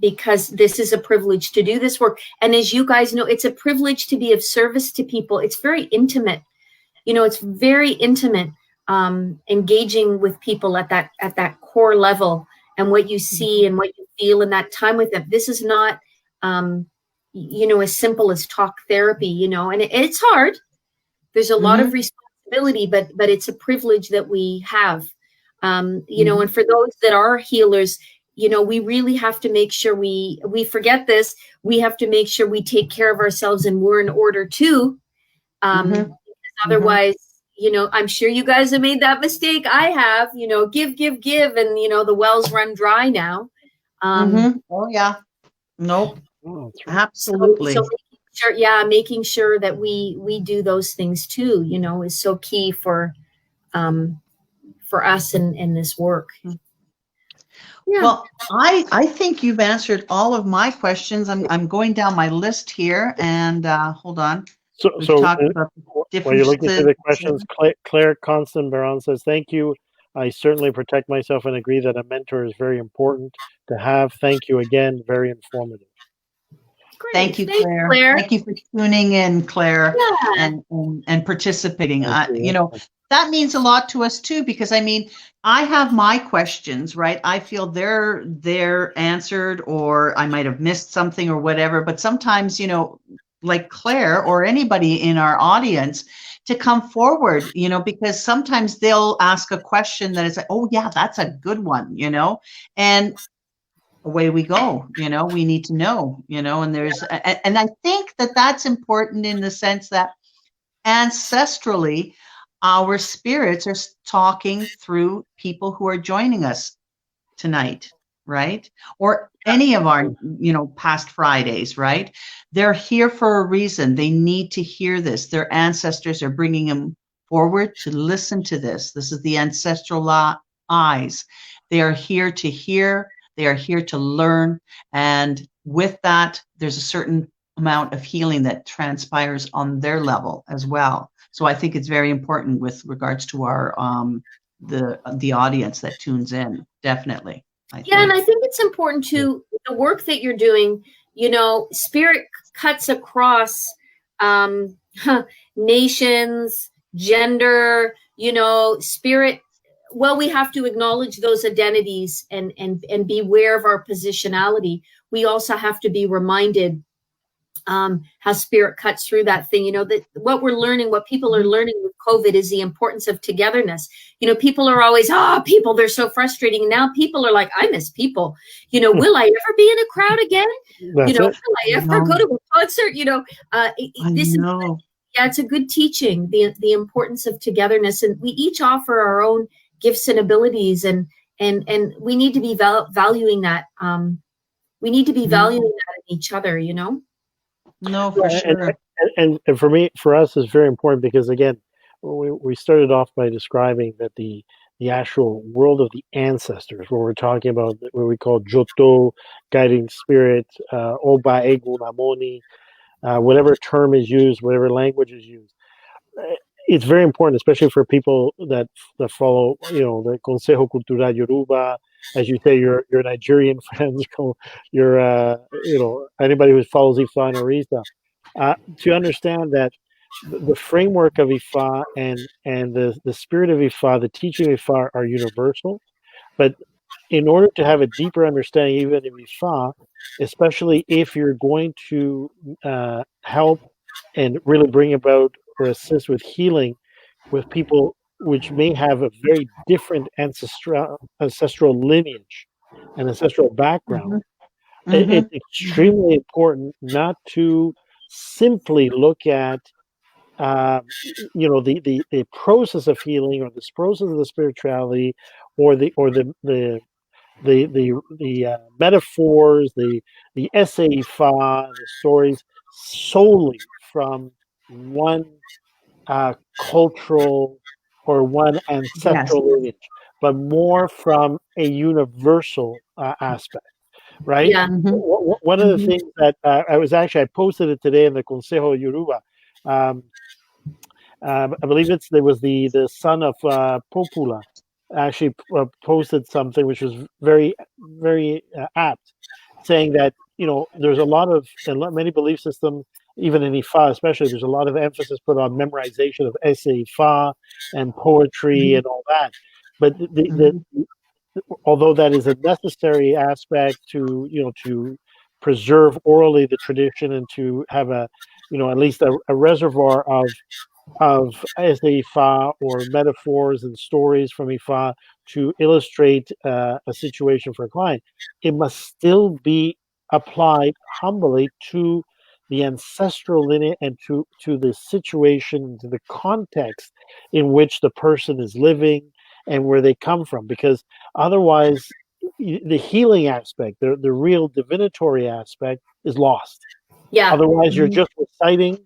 because this is a privilege to do this work. And as you guys know, it's a privilege to be of service to people. It's very intimate. You know, it's very intimate, engaging with people at that core level, and what you see and what you feel in that time with them. This is not, you know, as simple as talk therapy, you know, and it's hard. There's a lot of responsibility, but it's a privilege that we have, you know, and for those that are healers, you know, we really have to make sure we forget this. We have to make sure we take care of ourselves, and we're in order too. Because otherwise, you know, I'm sure you guys have made that mistake. I have, you know, give, and, you know, the wells run dry now. Oh, yeah. Nope. Oh, Absolutely. So making sure that we do those things too, you know, is so key for us in this work. Yeah. Well, I think you've answered all of my questions. I'm going down my list here, and hold on. So while you're looking through the questions, Claire Constant Baron says, "Thank you. I certainly protect myself and agree that a mentor is very important to have. Thank you again. Very informative." Great. Thank you, Claire. Thank you for tuning in, Claire, and participating. You know, that means a lot to us too, because I mean, I have my questions, right? I feel they're answered, or I might have missed something or whatever. But sometimes, you know, like Claire or anybody in our audience, to come forward, you know, because sometimes they'll ask a question that is like, oh yeah, that's a good one, you know, and away we go, you know, we need to know, you know, and and I think that that's important in the sense that ancestrally, our spirits are talking through people who are joining us tonight, right? Or any of our, you know, past Fridays, right? They're here for a reason. They need to hear this. Their ancestors are bringing them forward to listen to this. This is the ancestral eyes. They are here to hear. They are here to learn. And with that, there's a certain amount of healing that transpires on their level as well. So I think it's very important with regards to our the audience that tunes in, definitely. And I think it's important to the work that you're doing. You know, spirit cuts across nations, gender. You know, spirit. Well, we have to acknowledge those identities and be aware of our positionality. We also have to be reminded how spirit cuts through that thing. You know, that what we're learning, what people are learning with COVID is the importance of togetherness. You know, people are always, people, they're so frustrating. And now people are like, I miss people. You know, will I ever be in a crowd again? You know, will I ever go to a concert? You know, it's a good teaching, the importance of togetherness. And we each offer our own gifts and abilities, and we need to be valuing that. We need to be valuing that in each other, you know? No, for sure. And for us, it's very important because, again, we started off by describing that the actual world of the ancestors, where we're talking about what we call Joto, guiding spirit, Oba, Egu, Namoni, whatever term is used, whatever language is used. It's very important, especially for people that follow, you know, the Consejo Cultural Yoruba, as you say, your Nigerian friends, your you know, anybody who follows Ifa and Orisa, to understand that the framework of Ifa and the spirit of Ifa, the teaching of Ifa are universal, but in order to have a deeper understanding even of Ifa, especially if you're going to help and really bring about or assist with healing with people which may have a very different ancestral lineage and ancestral background, it's extremely important not to simply look at you know, the process of healing or this process of the spirituality or the metaphors, the essay fa, the stories solely from one cultural or one ancestral lineage, but more from a universal aspect, right? Yeah. One of the things that I posted it today in the Consejo Yoruba. I believe there was the son of Popula actually posted something which was very, very apt, saying that there's a lot of many belief systems, even in Ifa especially, there's a lot of emphasis put on memorization of essay Ifa and poetry and all that. But although that is a necessary aspect to to preserve orally the tradition and to have at least a reservoir of essay Ifa or metaphors and stories from Ifa to illustrate a situation for a client, it must still be applied humbly to the ancestral lineage and to the situation, to the context in which the person is living and where they come from, because otherwise the healing aspect, the real divinatory aspect, is lost. Yeah. Otherwise, you're just reciting.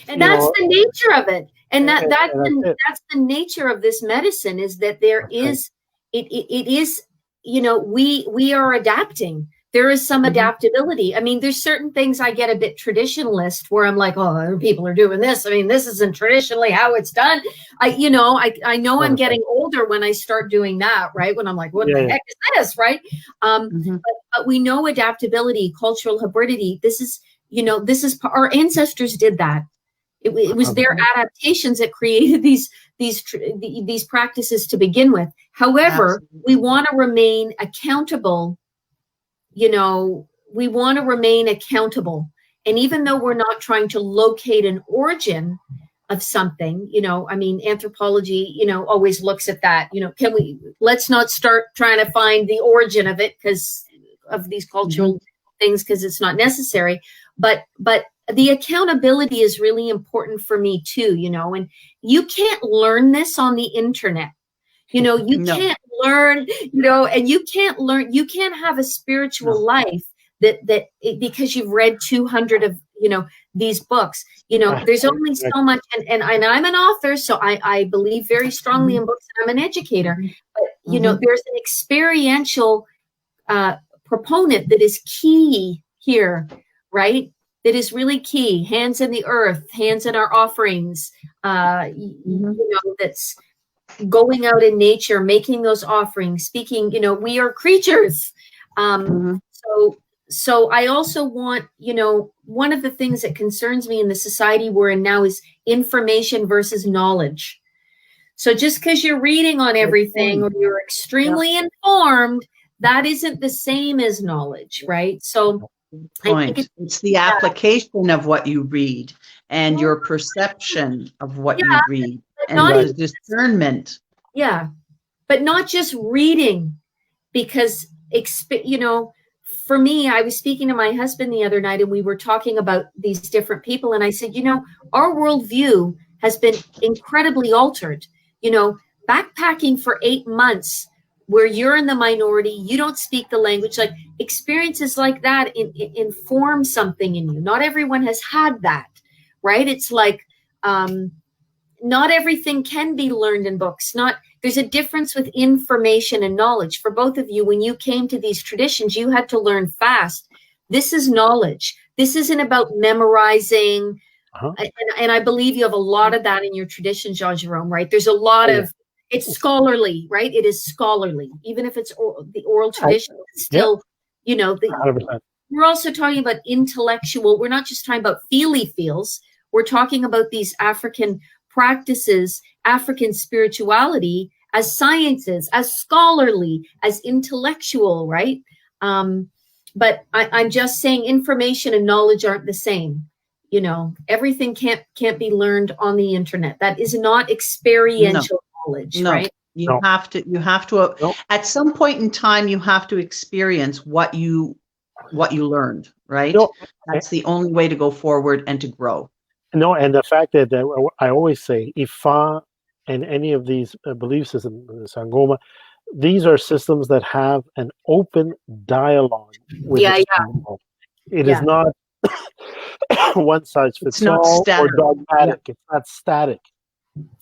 And that's the nature of it. And that's the nature of this medicine, is that there is, it is, we are adapting. There is some adaptability. I mean, there's certain things I get a bit traditionalist where I'm like, oh, people are doing this. I mean, this isn't traditionally how it's done. I know I'm getting older when I start doing that, right? When I'm like, what the heck is this, right? But we know adaptability, cultural hybridity. This is our ancestors did that. It was their adaptations that created these practices to begin with. However, we want to remain accountable. We want to remain accountable. And even though we're not trying to locate an origin of something, anthropology, always looks at that, let's not start trying to find the origin of it because of these cultural things, because it's not necessary. But the accountability is really important for me too, and you can't learn this on the internet. Can't learn, and you can't have a spiritual life because you've read 200 of, these books. There's only so much, and I'm an author, so I believe very strongly in books, and I'm an educator. But, there's an experiential proponent that is key here, right? That is really key. Hands in the earth, hands in our offerings, that's going out in nature, making those offerings, speaking, we are creatures. So I also want, one of the things that concerns me in the society we're in now is information versus knowledge. So just because you're reading on everything or you're extremely informed, that isn't the same as knowledge, right? So I think it's the application of what you read and your perception of what you read and the discernment. Yeah, but not just reading, because, for me, I was speaking to my husband the other night and we were talking about these different people. And I said, our worldview has been incredibly altered. Backpacking for 8 months where you're in the minority, you don't speak the language, like experiences like that inform something in you. Not everyone has had that, right? It's like, not everything can be learned in books. There's a difference with information and knowledge. For both of you, when you came to these traditions, you had to learn fast. This is knowledge. This isn't about memorizing. And I believe you have a lot of that in your tradition, Jean Jerome, right? There's a lot of, it's scholarly, right? It is scholarly. Even if it's the oral tradition, it's still, 100%. We're also talking about intellectual. We're not just talking about feels. We're talking about these African practices, African spirituality as sciences, as scholarly, as intellectual, right? But I'm just saying information and knowledge aren't the same. Everything can't be learned on the internet. That is not experiential knowledge, right? You have to at some point in time, you have to experience what you learned, right? That's the only way to go forward and to grow. No, and the fact that I always say, Ifa and any of these belief systems, Sangoma, these are systems that have an open dialogue with the Sangoma. It is not one size fits all or dogmatic. It's not static.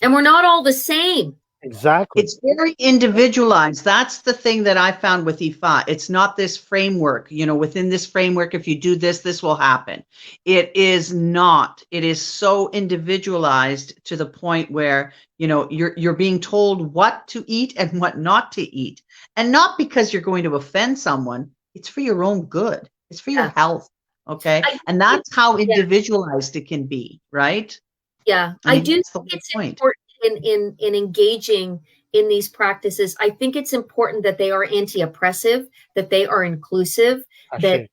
And we're not all the same. Exactly. It's very individualized. That's the thing that I found with Ifa. It's not this framework, within this framework, if you do this, this will happen. It is not. It is so individualized to the point where, you're being told what to eat and what not to eat. And not because you're going to offend someone. It's for your own good. It's for your health. Okay. And that's how individualized it can be, right? Yeah. I do think it's important in engaging in these practices. I think it's important that they are anti-oppressive, that they are inclusive, that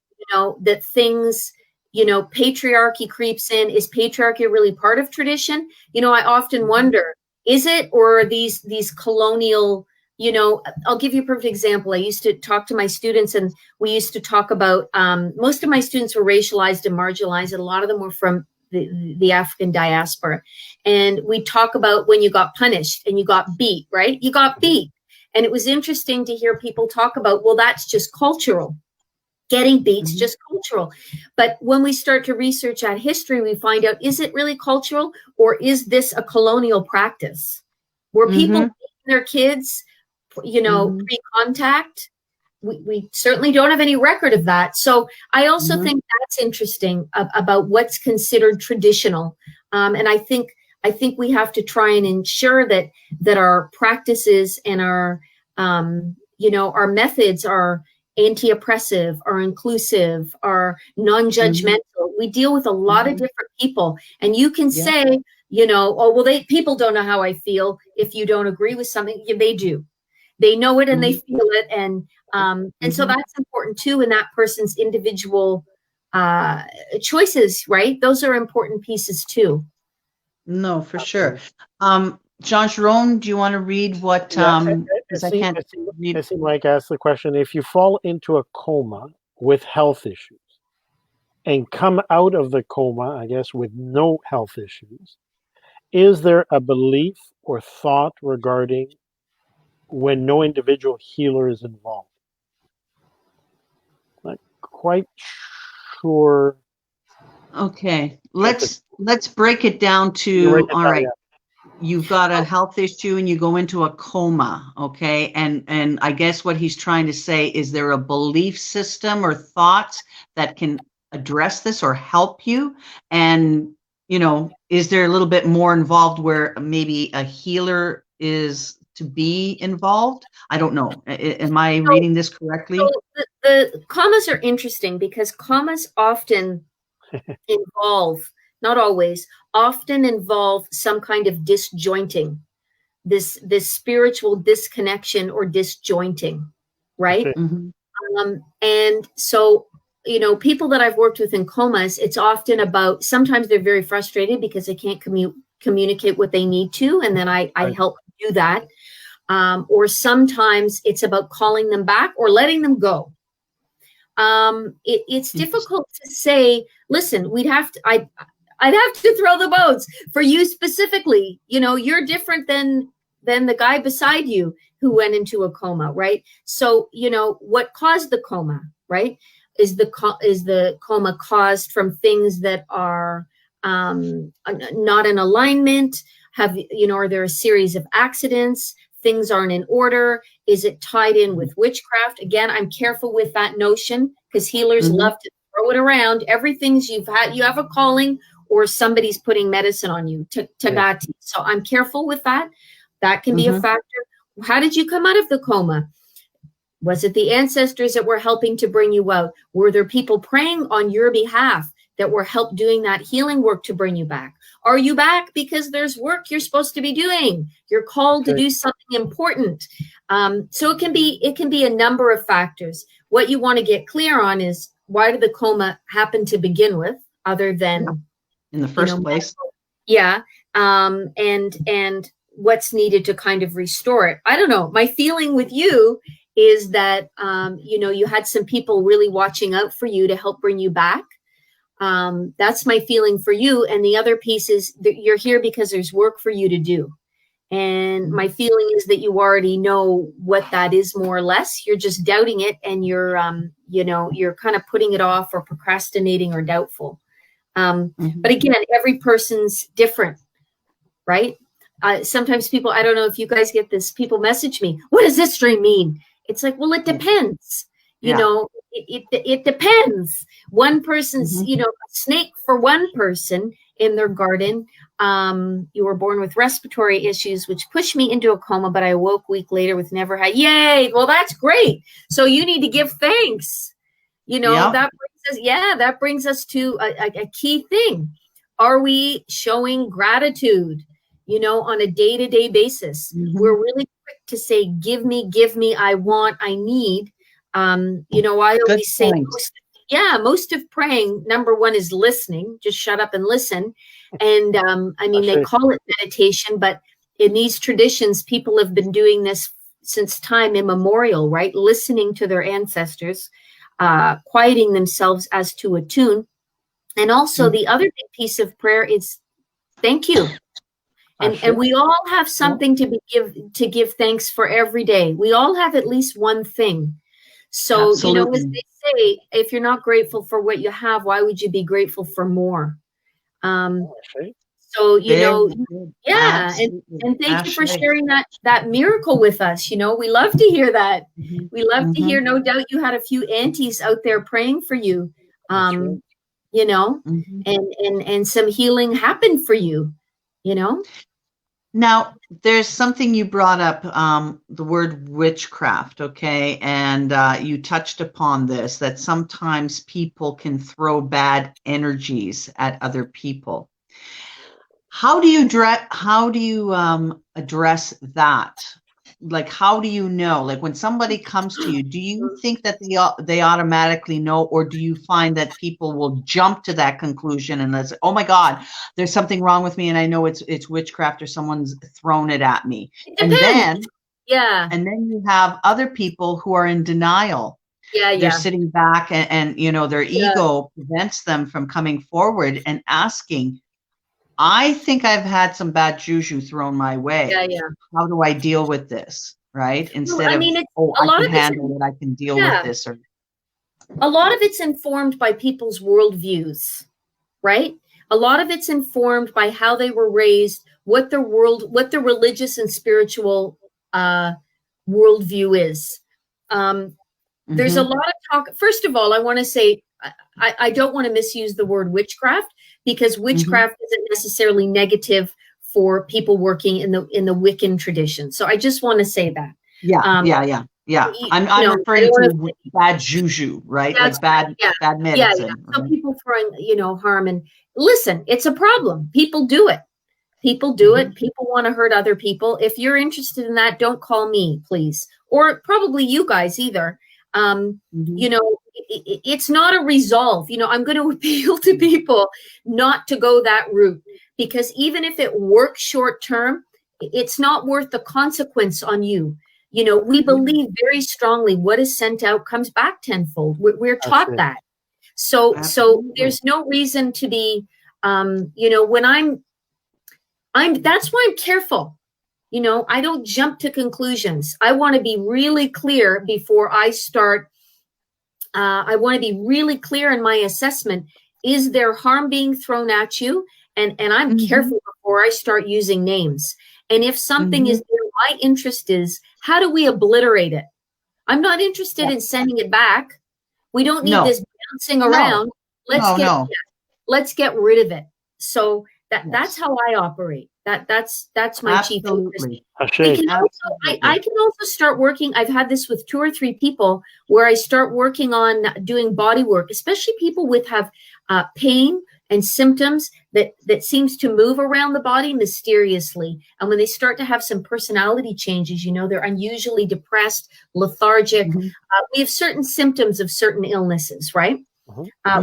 that things, patriarchy creeps in. Is patriarchy really part of tradition? I often wonder, is it, or are these colonial, I'll give you a perfect example. I used to talk to my students, and we used to talk about, most of my students were racialized and marginalized, and a lot of them were from the African diaspora. And we talk about when you got punished and you got beat, right? You got beat. And it was interesting to hear people talk about, well, that's just cultural. Getting beat's just cultural. But when we start to research that history, we find out, is it really cultural, or is this a colonial practice? Were people beating their kids, pre-contact? We certainly don't have any record of that. So I also think that's interesting about what's considered traditional. And I think we have to try and ensure that our practices and our methods are anti-oppressive, are inclusive, are non-judgmental. We deal with a lot of different people, and you can say, oh, well, people don't know how I feel. If you don't agree with something, they do. They know it and they feel it, and so that's important too in that person's individual choices, right? Those are important pieces too. No, for sure. Jean Jerome, do you want to read what? I see Mike asked the question: if you fall into a coma with health issues and come out of the coma, I guess, with no health issues, is there a belief or thought regarding when no individual healer is involved? Not quite sure. Okay, let's break it down to, all right, you've got a health issue and you go into a coma, okay? And I guess what he's trying to say, is there a belief system or thoughts that can address this or help you? And, is there a little bit more involved where maybe a healer is to be involved? I don't know. Am I reading this correctly? So the comas are interesting because comas often involve, not always, often involve some kind of disjointing, this spiritual disconnection or disjointing, right? And so, people that I've worked with in comas, it's often about, sometimes they're very frustrated because they can't communicate what they need to, and then I help do that. Or sometimes it's about calling them back or letting them go. It's difficult to say, listen, I'd have to throw the boats for you specifically. You're different than the guy beside you who went into a coma, right? So, what caused the coma, right? Is the coma caused from things that are not in alignment? Are there a series of accidents? Things aren't in order? Is it tied in with witchcraft? Again, I'm careful with that notion because healers love to throw it around. Everything's you have a calling, or somebody's putting medicine on you, tagati. So I'm careful with that. That can be a factor. How did you come out of the coma? Was it the ancestors that were helping to bring you out? Were there people praying on your behalf that were help doing that healing work to bring you back? Are you back because there's work you're supposed to be doing? You're called to do something important. So it can be a number of factors. What you want to get clear on is, why did the coma happen to begin with, other than in the first place? Yeah. And what's needed to kind of restore it. I don't know. My feeling with you is that, you had some people really watching out for you to help bring you back. That's my feeling for you. And the other piece is that you're here because there's work for you to do. And my feeling is that you already know what that is, more or less. You're just doubting it, and you're kind of putting it off or procrastinating or doubtful. But again, every person's different, right? sometimes people, I don't know if you guys get this, people message me, what does this dream mean? It's like, well, it depends. You know, it depends. One person's, you know, a snake for one person in their garden. You were born with respiratory issues, which pushed me into a coma, but I awoke a week later with never had. Yay! Well, that's great. So you need to give thanks. You know, that brings us to a key thing. Are we showing gratitude, you know, on a day-to-day basis? We're really quick to say, give me, I want, I need. You know, I always say, most of praying, number one, is listening. Just shut up and listen. And I mean, they call it meditation, but in these traditions, people have been doing this since time immemorial, right? Listening to their ancestors, quieting themselves as to a tune. And also the other big piece of prayer is thank you. And we all have something to give thanks for every day. We all have at least one thing. So, you know, as they say, if you're not grateful for what you have, why would you be grateful for more? So, you know, and thank you for sharing that miracle with us. You know, we love to hear that. We love to hear, no doubt you had a few aunties out there praying for you, you know, and some healing happened for you, you know. Now, there's something you brought up, the word witchcraft, okay? And you touched upon this, that sometimes people can throw bad energies at other people. How do you address that? Like, how do you know? Like, when somebody comes to you, do you think that they automatically know, or do you find that people will jump to that conclusion and say, "Oh my God, there's something wrong with me, and I know it's witchcraft, or someone's thrown it at me"? And then you have other people who are in denial. They're sitting back, and you know, their ego prevents them from coming forward and asking, I think I've had some bad juju thrown my way. How do I deal with this? Right? Instead of, I can handle it, I can deal with this. Or a lot of it's informed by people's worldviews, right? A lot of it's informed by how they were raised, what the religious and spiritual worldview is. There's a lot of talk. First of all, I want to say, I don't want to misuse the word witchcraft, because witchcraft isn't necessarily negative for people working in the Wiccan tradition. So I just want to say that. I'm referring to bad juju, right? Like bad medicine. So people throwing, you know, harm. And listen, it's a problem. People do it. People do it. People want to hurt other people. If you're interested in that, don't call me, please. Or probably you guys either. You know, it's not a resolve. You know, I'm going to appeal to people not to go that route, because even if it works short term, it's not worth the consequence on you. You know, we believe very strongly what is sent out comes back tenfold. We're taught that. So there's no reason to be, you know, when that's why I'm careful. You know, I don't jump to conclusions. I want to be really clear before I start. I want to be really clear in my assessment. Is there harm being thrown at you? And I'm careful before I start using names. And if something is there, my interest is, how do we obliterate it? I'm not interested in sending it back. We don't need this bouncing around. Let's get rid of it. So that's how I operate. That's my chief interest. I can also start working. I've had this with 2 or 3 people where I start working on doing body work, especially people with have pain and symptoms that seems to move around the body mysteriously. And when they start to have some personality changes, you know, they're unusually depressed, lethargic. We have certain symptoms of certain illnesses, right?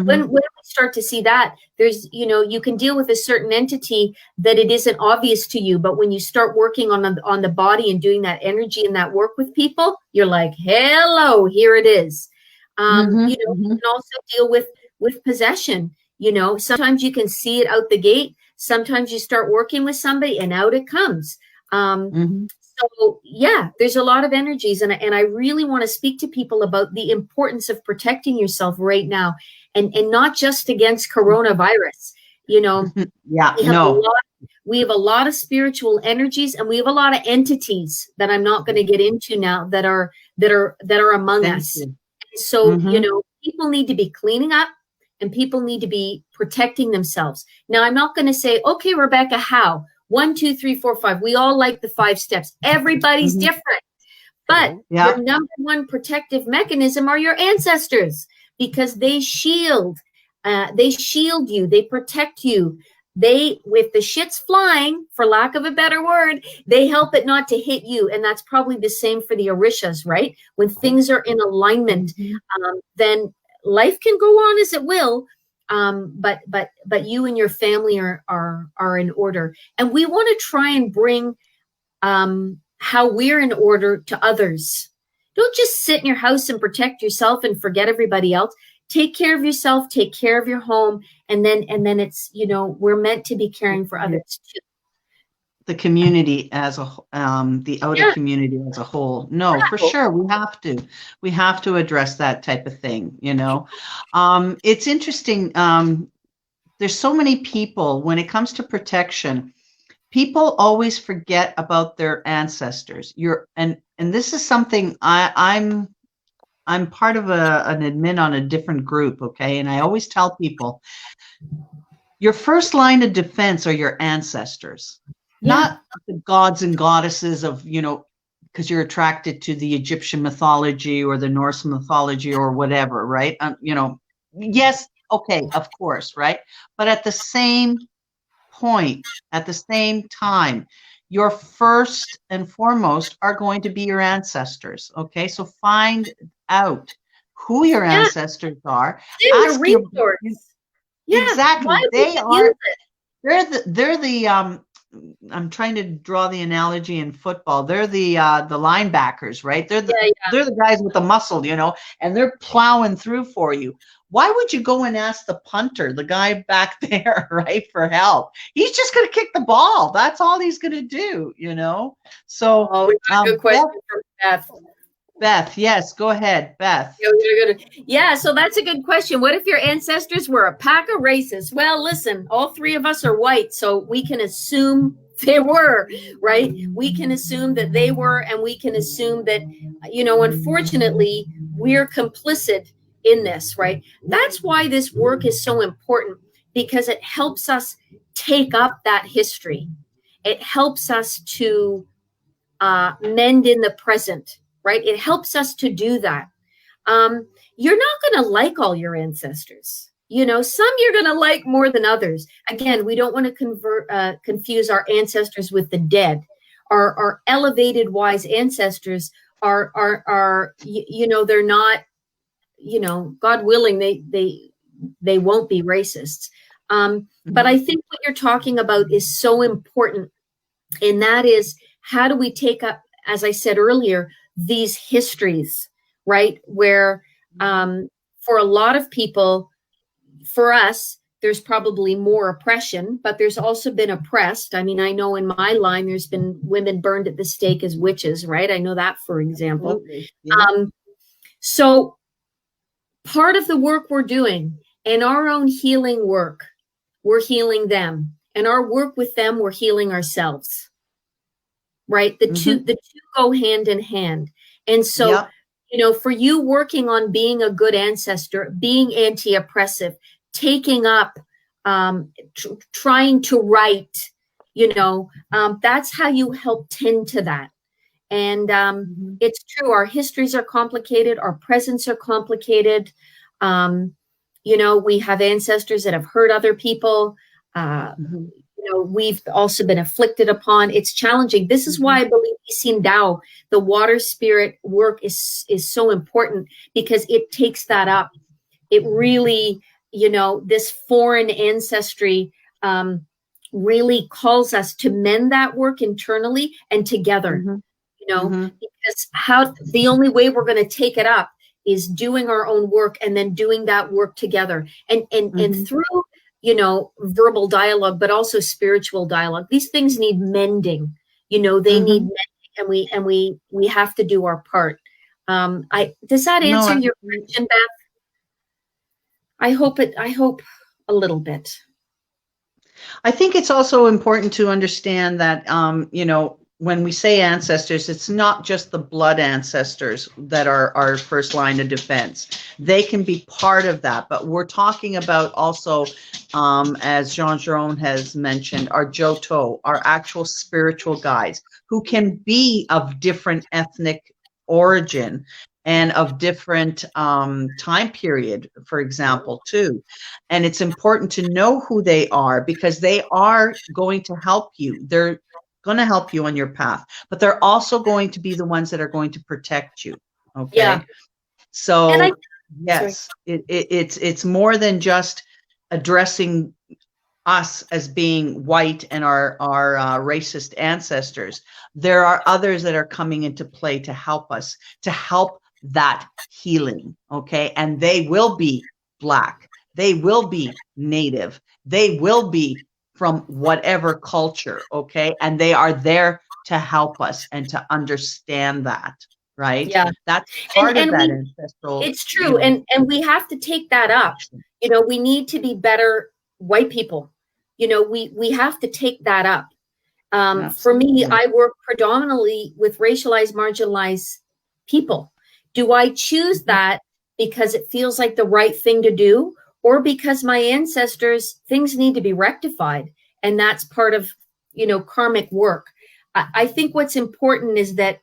When we start to see that, there's, you know, you can deal with a certain entity that it isn't obvious to you, but when you start working on the body and doing that energy and that work with people, you're like, hello, here it is. You know, you can also deal with possession. You know, sometimes you can see it out the gate. Sometimes you start working with somebody and out it comes. So yeah, there's a lot of energies, and I really want to speak to people about the importance of protecting yourself right now, and not just against coronavirus. You know, we have a lot of spiritual energies, and we have a lot of entities that I'm not going to get into now that are among us. And so, people need to be cleaning up, and people need to be protecting themselves. Now, I'm not going to say, okay, Rebecca, how? 1, 2, 3, 4, 5. We all like the 5 steps. Everybody's different. But your number one protective mechanism are your ancestors, because they shield you, they protect you. They, with the shit's flying, for lack of a better word, they help it not to hit you. And that's probably the same for the Orishas, right? When things are in alignment, then life can go on as it will. But you and your family are in order. And we want to try and bring how we're in order to others. Don't just sit in your house and protect yourself and forget everybody else. Take care of yourself, take care of your home, and then it's, we're meant to be caring for others too. The community as a the outer community as a whole. No, for sure, we have to address that type of thing. It's interesting. There's so many people when it comes to protection. People always forget about their ancestors. And this is something I'm part of an admin on a different group, okay? And I always tell people, your first line of defense are your ancestors, not the gods and goddesses of, because you're attracted to the Egyptian mythology or the Norse mythology or whatever, right? Yes, okay, of course, right? But at the same point, at the same time, your first and foremost are going to be your ancestors. Okay, so find out who your ancestors are. Ask your exactly. They are. They're the. I'm trying to draw the analogy in football. They're the linebackers, right? They're the guys with the muscle, and they're plowing through for you. Why would you go and ask the punter, the guy back there, right, for help? He's just going to kick the ball. That's all he's going to do, So, good question from Beth. Beth, yes, go ahead, Beth. Yeah, so that's a good question. What if your ancestors were a pack of racists? Well, listen, all 3 of us are white, so we can assume they were, right? We can assume that they were, and we can assume that, unfortunately, we're complicit in this, right? That's why this work is so important, because it helps us take up that history. It helps us to mend in the present, right? It helps us to do that. You're not going to like all your ancestors. Some you're going to like more than others. Again, we don't want to confuse our ancestors with the dead. Our elevated, wise ancestors are they're not, God willing, they won't be racists. But I think what you're talking about is so important. And that is, how do we take up, as I said earlier, these histories, right? Where for a lot of people, for us, there's probably more oppression, but there's also been oppressed. I mean, I know in my line, there's been women burned at the stake as witches, right? I know that, for example. Yeah. So part of the work we're doing and our own healing work, we're healing them. And our work with them, we're healing ourselves, right? The two go hand in hand. And so, for you working on being a good ancestor, being anti-oppressive, taking up, trying to write, that's how you help tend to that. And it's true, our histories are complicated, our presents are complicated. We have ancestors that have hurt other people. We've also been afflicted upon. It's challenging. This is why I believe Xin Dao, the water spirit work, is so important, because it takes that up. It really, this foreign ancestry really calls us to mend that work internally and together, because the only way we're going to take it up is doing our own work and then doing that work together. And through verbal dialogue, but also spiritual dialogue. These things need mending. They need mending, and we have to do our part. Does that answer your question, Beth? I hope a little bit. I think it's also important to understand that, when we say ancestors, it's not just the blood ancestors that are our first line of defense. They can be part of that, but we're talking about also, as Jean Jerome has mentioned, our Joto, our actual spiritual guides, who can be of different ethnic origin and of different time period, for example, too. And it's important to know who they are, because they are going to help you. They're going to help you on your path, but they're also going to be the ones that are going to protect you. Okay. Yeah. So yes, it's more than just addressing us as being white and our racist ancestors. There are others that are coming into play to help us, to help that healing. Okay. And they will be Black. They will be Native. They will be from whatever culture. Okay. And they are there to help us and to understand that. Right. Yeah. That's part of that ancestral. It's true. And we have to take that up. We need to be better white people. We have to take that up. For me, I work predominantly with racialized, marginalized people. Do I choose that because it feels like the right thing to do, or because my ancestors, things need to be rectified? And that's part of, karmic work. I think what's important is that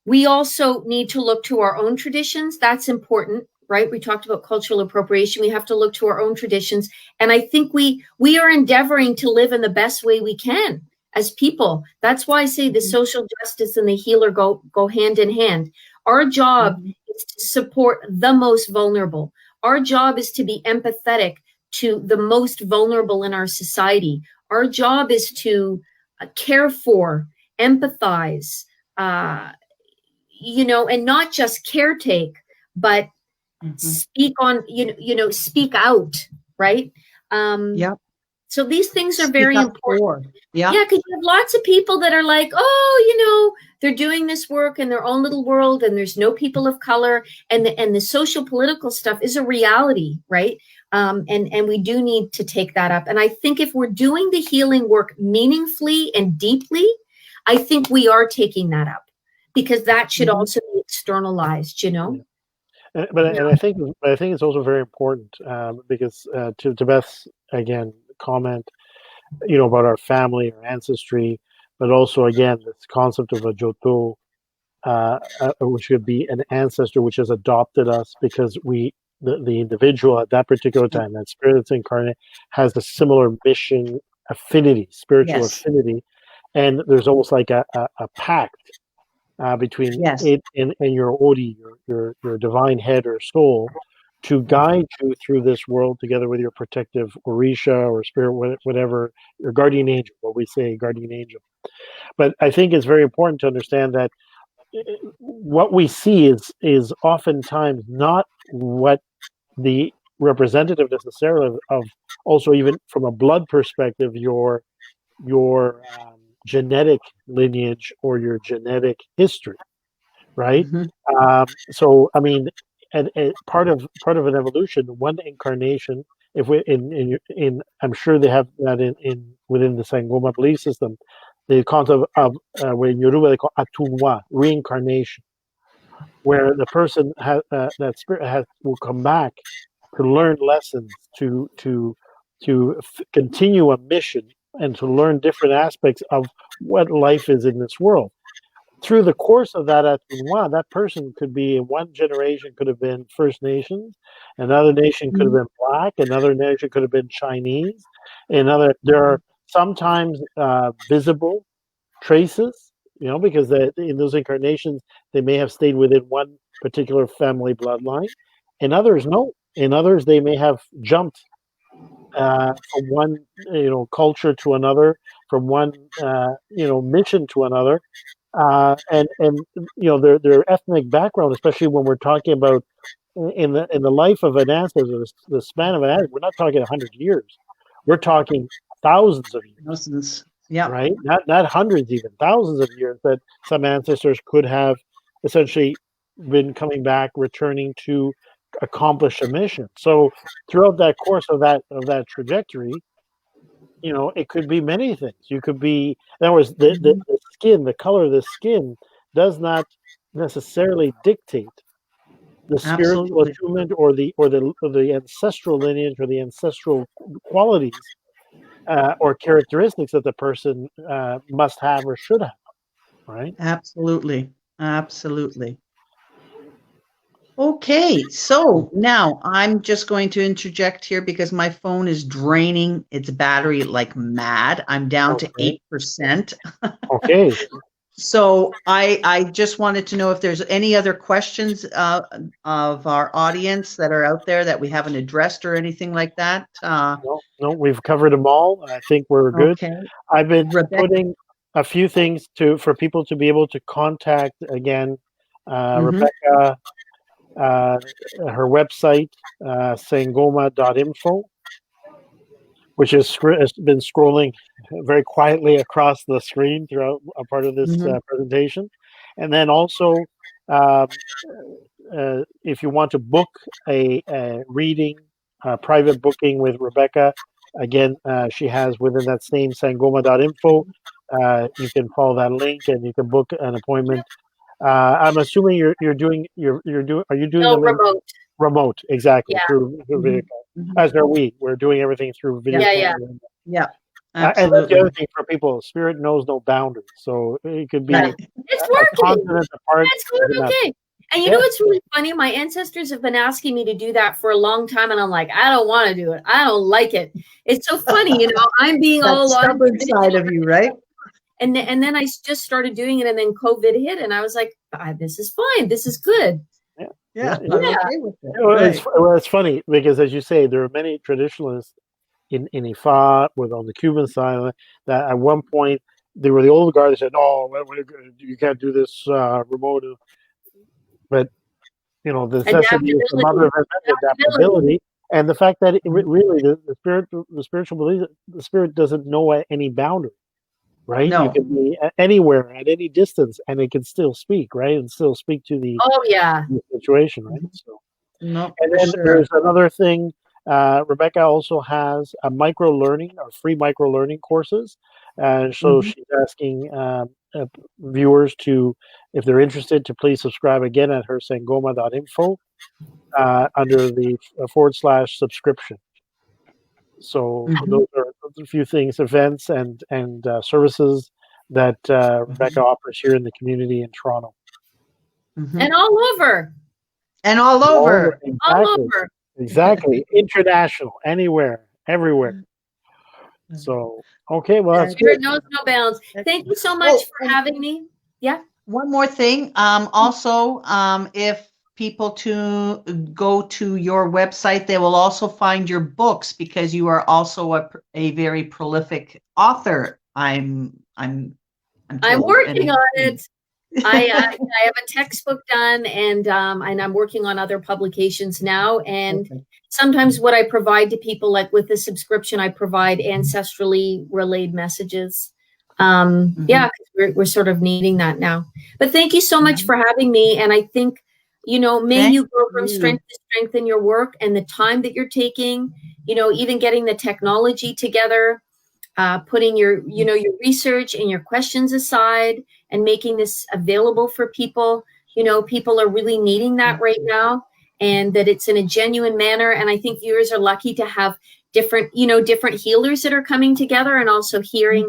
we also need to look to our own traditions. That's important, right? We talked about cultural appropriation. We have to look to our own traditions. And I think we are endeavoring to live in the best way we can as people. That's why I say the social justice and the healer go hand in hand. Our job is to support the most vulnerable. Our job is to be empathetic to the most vulnerable in our society. Our job is to care for, empathize, and not just caretake, but speak on, speak out, right? So these things are very important. Yeah, because you have lots of people that are like, they're doing this work in their own little world, and there's no people of color, and the social political stuff is a reality, right? And we do need to take that up. And I think if we're doing the healing work meaningfully and deeply, I think we are taking that up, because that should also be externalized, But I think it's also very important, because to Beth's again comment, about our family, our ancestry, but also again this concept of a Joto, which could be an ancestor which has adopted us because the individual at that particular time, that spirit that's incarnate, has a similar mission affinity, spiritual affinity, and there's almost like a pact between it and your Odi, your divine head or soul, to guide you through this world together with your protective Orisha or spirit, whatever, your guardian angel, what we say, guardian angel. But I think it's very important to understand that what we see is oftentimes not what the representative necessarily of, also even from a blood perspective, your genetic lineage or your genetic history, right? So I mean, and part of an evolution, one incarnation. If we in I'm sure they have that in within the Sangoma belief system, the concept of where in Yoruba they call atunwa, reincarnation, where the person has that spirit will come back to learn lessons, to continue a mission, and to learn different aspects of what life is in this world. Through the course of that atunwa, that person could be in one generation could have been First Nations, another nation could have been Black, another nation could have been Chinese, there are sometimes visible traces, because in those incarnations they may have stayed within one particular family bloodline. In others, no. In others, they may have jumped from one culture to another, from one mission to another, and their ethnic background, especially when we're talking about in the life of an ancestor, the span of an ancestor, we're not talking 100 years, we're talking thousands of years. Right? Not hundreds, even thousands of years that some ancestors could have essentially been coming back, returning to accomplish a mission. So throughout that course of that trajectory, it could be many things. You could be, in other words, the skin, the color of the skin does not necessarily dictate the spiritual Absolutely. attunement or the ancestral lineage or the ancestral qualities or characteristics that the person must have or should have, right? Absolutely. Absolutely. Okay, so now I'm just going to interject here because my phone is draining its battery like mad. I'm down to Okay. 8%. Okay. So I just wanted to know if there's any other questions of our audience that are out there that we haven't addressed or anything like that. No, we've covered them all. I think we're good. Okay, I've been Rebecca. putting a few things for people to be able to contact again. Rebecca, her website, Sangoma.info, which has been scrolling very quietly across the screen throughout a part of this presentation. And then also, if you want to book a reading, private booking with Rebecca, again, she has within that same Sangoma.info. You can follow that link and you can book an appointment. I'm assuming are you doing them remote. remote? Exactly, Yeah. through video call. As are we. We're doing everything through video call. Yeah, And that's the absolutely. other thing for people. Spirit knows no boundaries, so it could be Right. It's a working. continent apart. It's going okay. And you know what's really funny? My ancestors have been asking me to do that for a long time, and I'm like, I don't want to do it. I don't like it. It's so funny, I'm being That all stubborn side of you, right? And then I just started doing it, and then COVID hit, and I was like, this is fine. This is good. Yeah. I'm okay with it. It's funny because, as you say, there are many traditionalists in Ifa, on the Cuban side, that at one point they were the old guard. They said, "Oh, you can't do this remote." But the necessity is the mother of adaptability, and the fact that really the spiritual belief, the spirit doesn't know any boundary, right? No. You can be anywhere at any distance, and it can still speak, right, and still speak to the situation, right? So, no, and then there's another thing. Rebecca also has a micro learning or free micro learning courses, and so she's asking viewers to, if they're interested, to please subscribe again at her Sangoma.info under the /subscription. So those are a few things, events and services that Rebecca offers here in the community in Toronto. And all over. And all over. Exactly. All over. Exactly. International, anywhere, everywhere. So, okay, well, that's Spirit good. knows no bounds. Thank you so much for having me. Yeah. One more thing. Also, if people go to your website, they will also find your books because you are also a very prolific author. I'm working on it. I have a textbook done, and I'm working on other publications now. And sometimes what I provide to people, like with the subscription, I provide ancestrally relayed messages. Yeah, we're sort of needing that now. But thank you so much for having me. And I think, may you go from strength to strength in your work, and the time that you're taking, even getting the technology together, putting your research and your questions aside and making this available for people. People are really needing that right now, and that it's in a genuine manner. And I think viewers are lucky to have different healers that are coming together, and also hearing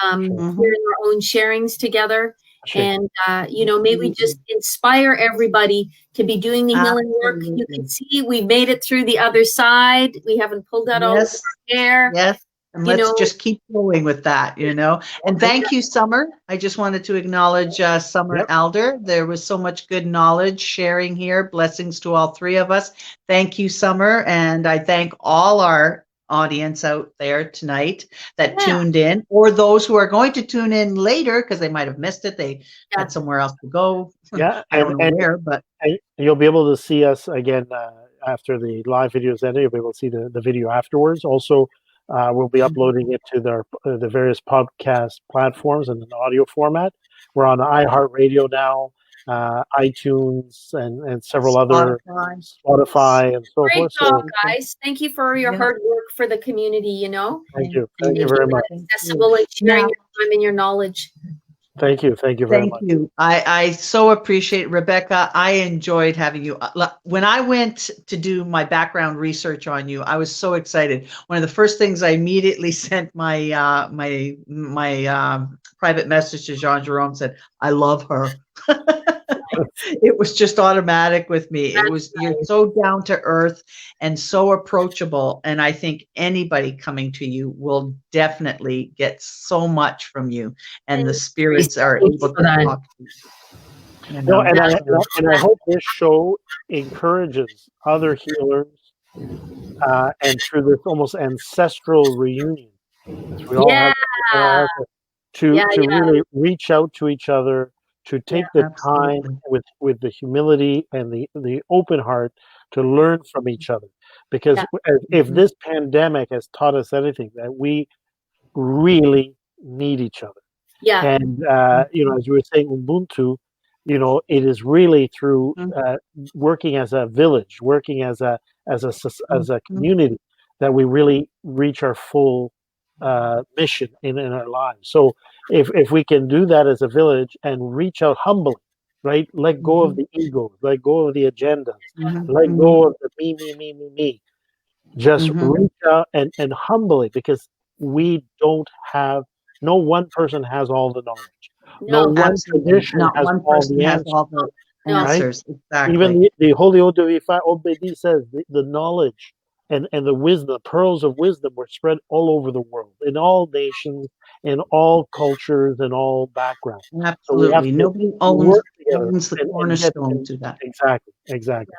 our own sharings together. Sure. And, may we just inspire everybody to be doing the healing work. You can see we've made it through the other side. We haven't pulled out all the hair. Yes. And let's just keep going with that, And thank you, Summer. I just wanted to acknowledge Summer Elder. There was so much good knowledge sharing here. Blessings to all three of us. Thank you, Summer. And I thank all our audience out there tonight that tuned in, or those who are going to tune in later because they might have missed it. They had somewhere else to go. Yeah. I don't know where, but you'll be able to see us again after the live video is ended. You'll be able to see the video afterwards. Also, we'll be uploading it to the various podcast platforms in an audio format. We're on iHeartRadio now. iTunes and several other Spotify and so Great forth. job, So guys. Thank you for your hard work for the community, you know. thank you And making very it much. accessible and sharing your time and your knowledge. Thank you very Thank much. you. I so appreciate it, Rebecca. I enjoyed having you. When I went to do my background research on you, I was so excited. One of the first things I immediately sent my private message to Jean Jerome said, "I love her." It was just automatic with me. You're so down to earth and so approachable. And I think anybody coming to you will definitely get so much from you. And the spirits are able to talk to you. You know? No, and I hope this show encourages other healers, and through this almost ancestral reunion, as we all have to really reach out to each other, to take the time with the humility and the open heart to learn from each other. Because if this pandemic has taught us anything, that we really need each other. Yeah. And you know, as we were saying, Ubuntu, you know, it is really through working as a village, working as a community, that we really reach our full mission in our lives. So if we can do that as a village and reach out humbly, right? Let go of the ego, let go of the agendas, let go of the me. Just reach out and humbly, because we don't have, no one person has all the knowledge. No one tradition has all the answers. Right? Exactly. Even the Holy Obedi says the knowledge and the wisdom, the pearls of wisdom were spread all over the world, in all nations, in all cultures, and all backgrounds. Absolutely. So nobody owns the cornerstone to that. Exactly.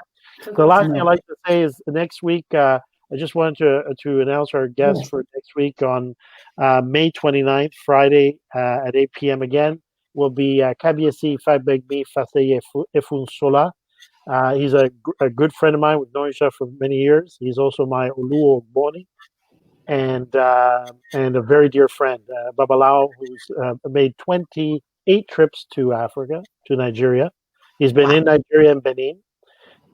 The last thing I'd like to say is next week, I just wanted to announce our guest for next week on May 29th, Friday at 8 p.m. again, will be Kabiesi Fabegbi Faseye Efunsola. He's a good friend of mine. We've known each other for many years. He's also my Oluo Boni and a very dear friend, Babalao, who's made 28 trips to Africa, to Nigeria. He's been in Nigeria and Benin.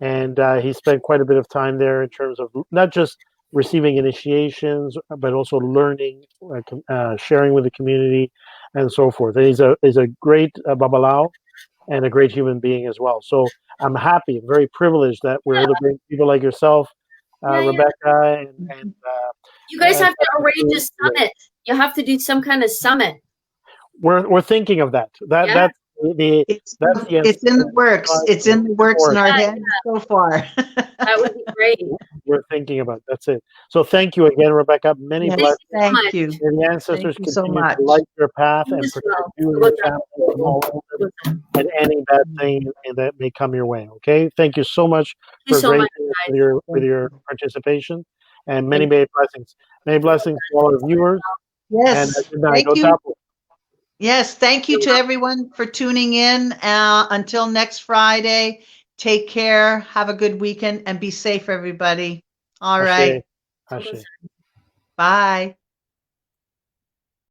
And he spent quite a bit of time there in terms of not just receiving initiations, but also learning, sharing with the community, and so forth. And he's a great Babalao and a great human being as well. So I'm happy, very privileged that we're able to bring people like yourself, Rebecca, and you guys have to arrange a summit. You have to do some kind of summit. We're thinking of that. That's it's in the works. It's in the works in our head so far. That would be great. We're thinking about it. That's it. So thank you again, Rebecca. Many blessings. Thank you. And the ancestors continue so to light your path and protect you and your family from all of them and any bad thing that may come your way. Okay. Thank you so much for with your participation, and many blessings. Many blessings to all our viewers. Yes. And thank you. Yes, thank you to everyone for tuning in. Until next Friday, take care, have a good weekend, and be safe, everybody. All right. Ashe. Bye.